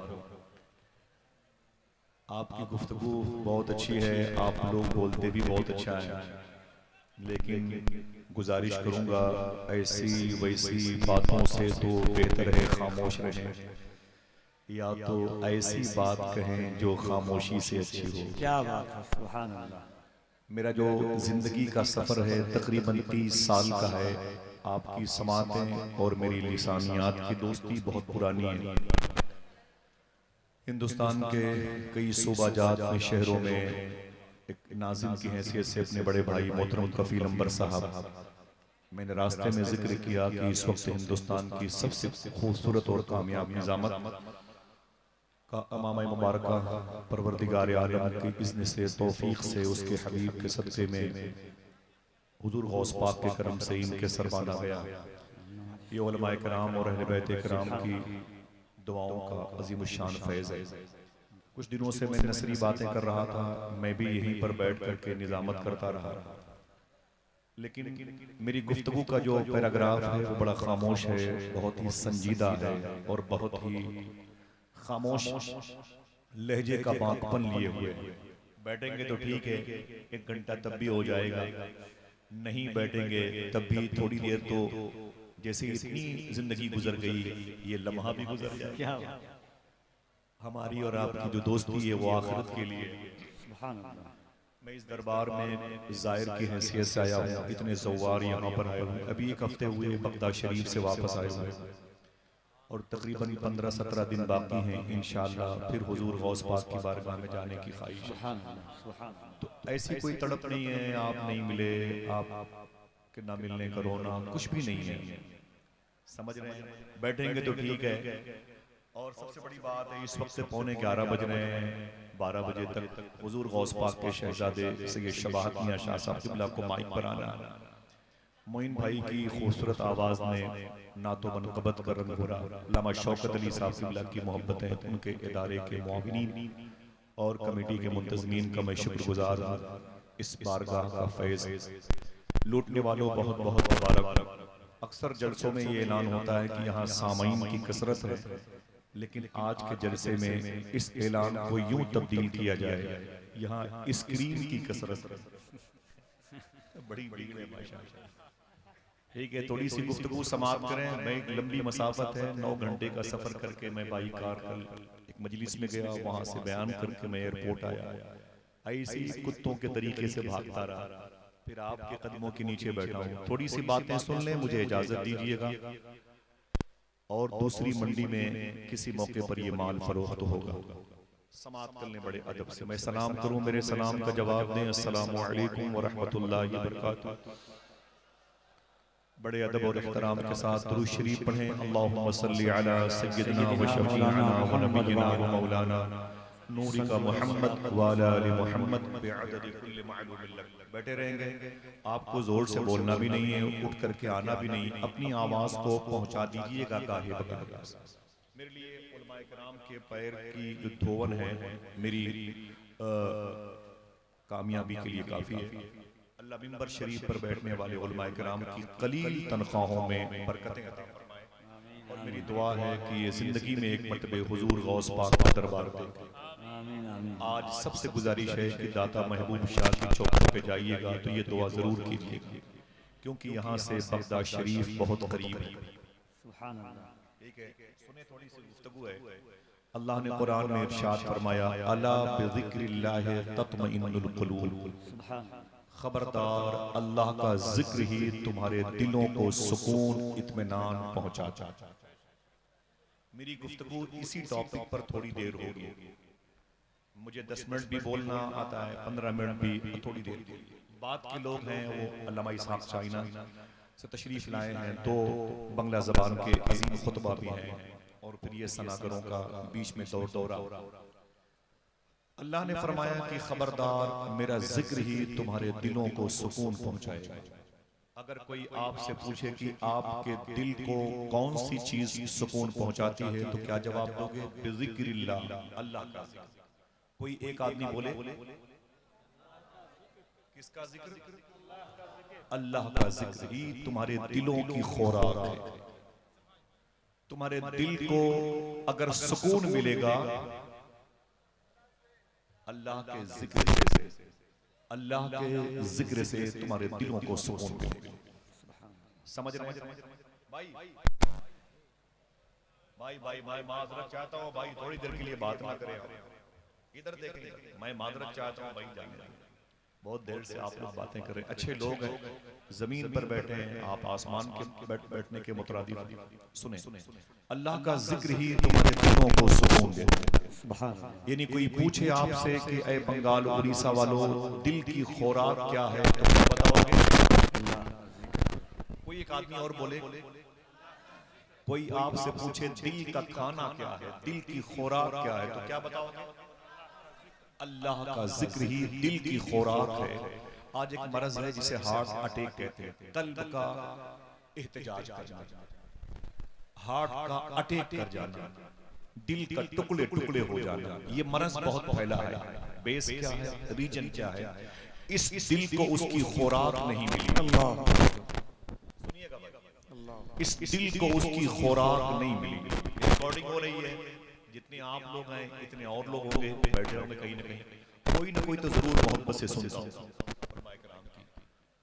आपकी गुफ्तगू बहुत अच्छी है, आप लोग बोलते भी बहुत अच्छा है, लेकिन गुजारिश करूंगा ऐसी वैसी बातों से तो बेहतर है खामोश रहें, या तो ऐसी बात कहें जो खामोशी से अच्छी हो। क्या बात है, सुभान अल्लाह। मेरा जो जिंदगी का सफर है तकरीबन 30 साल का है। आपकी समातें और मेरी लिसानियात की दोस्ती बहुत पुरानी है। हिंदुस्तान के कई सूबाजात में, शहरों में एक नाज़िम की हैसियत से अपने बड़े भाई मोहतरम कफील अंबर साहब, मैंने रास्ते में जिक्र किया कि इस वक्त हिंदुस्तान की सबसे खूबसूरत और कामयाब निज़ामत का अमामा मुबारक परवरदिगार आलम की इज़्न से, तौफीक से, उसके हबीब के सदक़े में हुज़ूर गौस पाक के करम से इनके सर बांधा गया। ये उलमाए किराम और अहले बैत किराम की दुआओं का अजीम शान फैज़ है। कुछ दिनों से मैं नसरी बातें कर रहा था, मैं भी यहीं पर बैठ करके निज़ामत करता रहा, लेकिन मेरी गुफ्तगू का जो पैराग्राफ है वो बड़ा खामोश है, बहुत ही संजीदा है और बहुत ही खामोश लहजे का बांकपन लिए हुए। बैठेंगे तो ठीक है, 1 घंटा तब भी हो जाएगा, नहीं बैठेंगे तब भी थोड़ी देर तो जैसे इतनी जिंदगी गुजर गई, ये लम्हा भी गुजर जाएगा। हमारी और आपकी जो दोस्ती है वो आखिरत के लिए। मैं इस दरबार में जायर की हैसियत से आया हूँ, इतने ज़व्वार यहाँ पर आए हुए, अभी 1 हफ्ते हुए बगदाद शरीफ से वापस आए हुए और तकरीबन 15-17 दिन बाकी हैं। इंशाअल्लाह फिर हुजूर गौस पाक की बारगाह में जाने की ख्वाहिश है। तो ऐसी कोई तड़प नहीं है, आप नहीं मिले, आप के ना मिलने का रोना कुछ भी नहीं है, समझ रहे हैं। बैठेंगे तो ठीक है। और सबसे बड़ी बात है, इस वक्त 11:15 बज रहे हैं, 12 बजे तक हुजूर गौस पाक के शहजादे सैयद शबाहत मियां शाह साहब क़िबला को माइक पर आना, मोइन भाई की खूबसूरत आवाज़ ने नातो मनक़बत कर रंग भरा, अल्लामा शौकत अली साहब क़िबला की मोहब्बतें, उनके इदारे के मुआविनीन और कमेटी के मुंतज़मीन का मैं शुक्रगुजार हूँ। इस बारगाह का फैज़ लूटने वालों बहुत बहुत मुबारक। अक्सर जलसों में ये ऐलान होता है कि यहाँ सामाईन की कसरत है, लेकिन आज के जलसे में इस ऐलान को यूं तब्दील किया जाए, यहाँ स्क्रीन की कसरत है। बड़ी भीड़ है माशाअल्लाह। ठीक है, थोड़ी सी गुफ्तगू समाप्त करें। मैं एक लंबी मसाफत है, 9 घंटे का सफर करके मैं बाई कार कल एक मजलिस में गया, वहां से बयान करके मैं एयरपोर्ट आया, ऐसी कुत्तों के तरीके से भागता रहा, फिर आपके कदमों के नीचे बैठा हूँ। थोड़ी सी बातें सुन लें, मुझे इजाजत दीजिएगा, और दूसरी मंडी में किसी मौके पर ये माल फरोख्त होगा। समाप्त कर लें बड़े अदब से। मैं सलाम करूं, मेरे सलाम का जवाब दें, अस्सलामु अलैकुम व रहमतुल्लाहि व बरकातुहू। बड़े अदब और इख्तराम के साथ दुरूद शरीफ पढ़ें। अल्लाहुम्मा सल्ली अला सय्यिदिना व शफीना व नबीना व मौलाना नूरी का मोहम्मद व अला आलि मोहम्मद बिअदद कुल्ल मालूम लक। बैठे रहेंगे, आपको जोर से बोलना भी नहीं है, उठ करके आना भी नहीं, अपनी आवाज को पहुंचा दीजिएगा गाहे बगाहे। मेरे लिए उलमाए किराम के पैर की जो धोवन है मेरी कामयाबी के लिए काफी है। अल्लाह मिंबर शरीफ पर बैठने वाले उलमाए किराम की कलील तनख्वाहों में बरकतें अता फरमाए, और मेरी दुआ है कि ये जिंदगी में एक मर्तबे हुजूर गौस पाक का दरबार देखें। आज सबसे गुजारिश है कि दाता महबूब शाह की चौखट पे जाइएगा तो ये दुआ जरूर कीजिएगा, क्योंकि यहाँ से बगदाद शरीफ बहुत करीब है। ठीक है, सुने, थोड़ी सी गुफ्तगू है। अल्लाह ने कुरान में इरशाद फरमाया, अला बिज़िक्रिल्लाहि तत्मइन्नुल क़ुलूब, खबरदार अल्लाह का जिक्र ही तुम्हारे दिलों को सुकून इत्मीनान पहुंचाता। मेरी गुफ्तगू इसी टॉपिक पर थोड़ी देर होगी। मुझे 10 मिनट भी बोलना आता है, 15 मिनट भी थोड़ी देर। बात के लोग हैं वो अल्लामा इसहाक चाइना से तशरीफ लाए हैं, तो बंगला जबान के अजीम खुतबा भी हैं, और फिर ये सनागरों का बीच में दौरा। अल्लाह ने फरमाया कि खबरदार मेरा जिक्र ही तुम्हारे दिलों को सुकून पहुंचाएगा। अगर कोई आपसे पूछे कि आपके दिल को कौन सी चीज सुकून पहुंचाती है, तो क्या जवाब दोगे? बिज़िक्रिल्लाह, अल्लाह का जिक्र। कोई एक आदमी बोले, किसका जिक्र? अल्लाह का जिक्र ही तुम्हारे दिलों की खुराक है। तुम्हारे दिल को अगर सुकून मिलेगा अल्लाह के जिक्र से, अल्लाह के जिक्र से तुम्हारे दिलों को सुकून मिलेगा। समझ रहे हैं भाई? भाई भाई मैं माजरत चाहता हूँ भाई, थोड़ी देर के लिए बात ना करें, इधर देखें। मैं माजरत चाहता हूँ भाई, जाने बहुत देर से आप लोग बातें कर रहे हैं। अच्छे लोग हैं, जमीन पर बैठे हैं, आप आसमान के बैठने के मुतरादिफ सुने। अल्लाह का जिक्र ही तुम्हारे दिलों को सुकून देता है। यानी कोई पूछे आपसे कि ए बंगाल उड़ीसा वालों, दिल की खुराक क्या है, तो क्या बताओगे? कोई एक आदमी और बोले, कोई आपसे पूछे दिल का खाना क्या है, दिल की खुराक क्या है, तो क्या बताओगे? अल्लाह का जिक्र ही दिल की खुराक है। आज एक मर्ज है जिसे हार्ट अटैक कहते हैं, कल्ब का एहतजाज कर जाना, हार्ट का अटैक कर जाना, दिल का टुकड़े टुकड़े हो जाना। ये मर्ज बहुत फैला है। बेस क्या है, रीजन क्या है? इस दिल को उसकी खुराक नहीं मिली। सुनिएगा भाई, इस दिल को उसकी खुराक नहीं मिली। रिकॉर्डिंग हो रही है, जितने आप लोग हैं इतने और लोग होंगे बैठे होंगे, कहीं ना कहीं कोई ना कोई तो जरूर मोहब्बत से सुनता होगा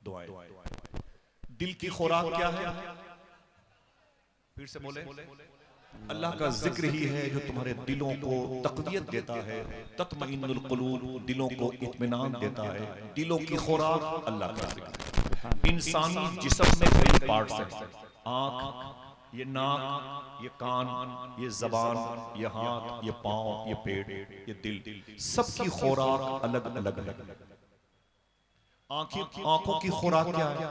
दुआएं। दिल की खुराक क्या है? फिर से बोले, अल्लाह का जिक्र ही है जो तुम्हारे दिलों को तक़वियत देता है, तत्मइन्नुल क़ुलूब, दिलों को इत्मीनान देता है। दिलों की खुराक अल्लाह का जिक्र। इंसानी जिस्म में कई पार्ट्स हैं, आँख, ये नाक, ये कान, ये जबान, ये हाथ, ये पाँव, ये पेट, ये दिल, सबकी खुराक अलग अलग है। आंखों की खुराक क्या है?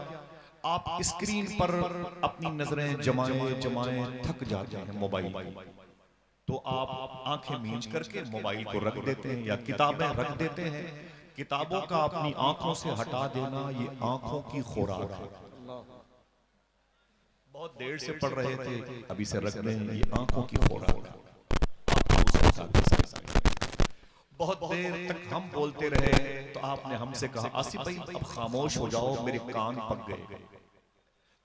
आप स्क्रीन पर अपनी नजरें जमाए जमाए थक जाते हैं मोबाइल, तो आप आंखें मींच करके मोबाइल को रख देते हैं या किताबें रख देते हैं। किताबों का अपनी आंखों से हटा देना ये आंखों की खुराक है। बहुत देर से पढ़ रहे थे, अभी से रख रहे हैं, ये आंखों की खुराक है। बहुत देर तक हम बोलते रहे तो आपने हमसे कहा, आसिफ भाई अब खामोश हो जाओ, मेरे कान पक गए,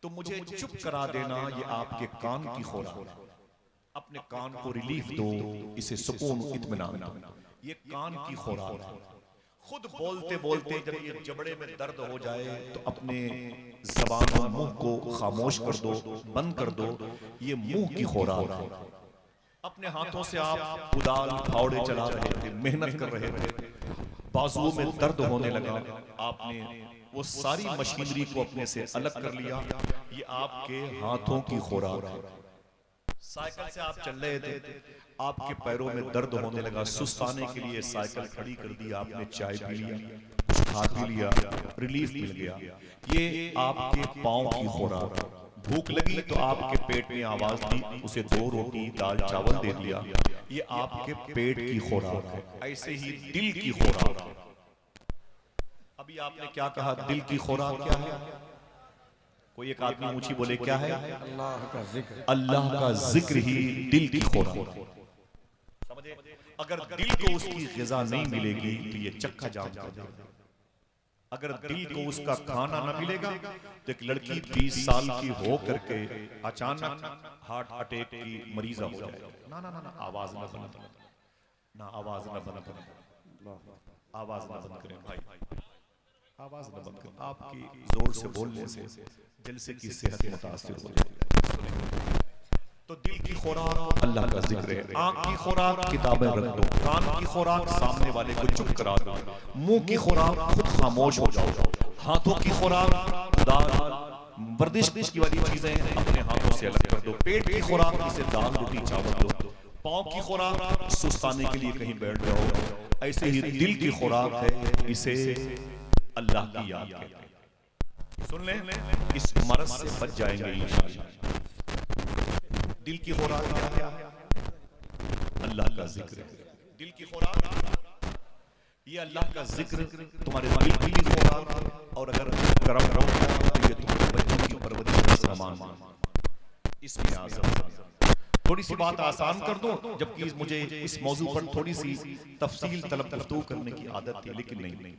तो मुझे चुप करा देना, ये आपके कान की खुराक। अपने कान को रिलीफ दो, इसे सुकून इत्मीनान दो, ये कान की खुराक है। खुद बोलते बोलते जब ये जबड़े में दर्द हो जाए तो अपने ज़बान और मुंह को खामोश कर दो, बंद कर दो, ये मुंह की खुराक है। अपने हाथों से आप कुदाल फावड़े चला रहे थे, मेहनत कर रहे थे, बाजुओं में दर्द होने लगा, आपने वो सारी मशीनरी को अपने से अलग कर लिया, ये आपके हाथों की खुराक है। साइकिल से आप चल रहे थे, आपके पैरों में दर्द होने लगा, सुस्ताने के लिए साइकिल खड़ी कर दी, आपने चाय पी लिया, कुछ खा पी लिया, रिलीफ मिल गया, ये आपके पाँव की खुराक। भूख लगी तो आपके पेट में आवाज दी, उसे 2 रोटी दाल चावल दे दिया, ये आपके पेट की खुराक है। ऐसे ही दिल की खुराक। अभी आपने क्या कहा, दिल की खुराक क्या है? कोई एक आदमी ऊंची बोले, क्या है? अल्लाह का जिक्र। अल्लाह का जिक्र ही दिल की खुराक। समझे? अगर दिल को उसकी ग़िज़ा नहीं मिलेगी तो ये चक्का जाम कर जाएगा। अगर दिल को उसका खाना न मिलेगा तो एक लड़की 20 साल की हो करके अचानक हार्ट अटैक की मरीजा हो जाएगी। ना ना ना ना, आवाज न बंद करें, ना आवाज न बंद करें, आवाज न बंद करें भाई, आवाज न बंद करें। आपकी जोर से बोलने से जलसे की सेहत मुतासिर हो जाएगी। तो दिल की खुराक अल्लाह का जिक्र है, आंख की खुराक किताबें रख दो, कान की खुराक सामने वाले को चुप करा दो, मुंह की खुराक खुद खामोश हो जाओ, हाथों की खुराक दाल वर्जिश की वाली चीजें अपने हाथों से अलग कर दो, पेट की खुराक इसे दाल रोटी चावल दो, पाँव की खुराक सुस्ताने के लिए कहीं बैठ जाओ। ऐसे ही दिल की खुराक है, इसे अल्लाह की याद कहते हैं। सुन लें, इस मरज से बच जाएंगे इंशाअल्लाह। दिल की खुराक क्या है? अल्लाह का जिक्र। दिल की खुराक, ये अल्लाह का जिक्र तुम्हारे दिल की खुराक। और अगर करम रहोगे तो ये तुम्हारे बच्चों की परवरिश का सामान। इसमें आज़म थोड़ी सी बात आसान कर दो, जबकि मुझे इस मौजू पर थोड़ी सी तफसील तलब गुफ्तगू करने की आदत थी, लेकिन नहीं,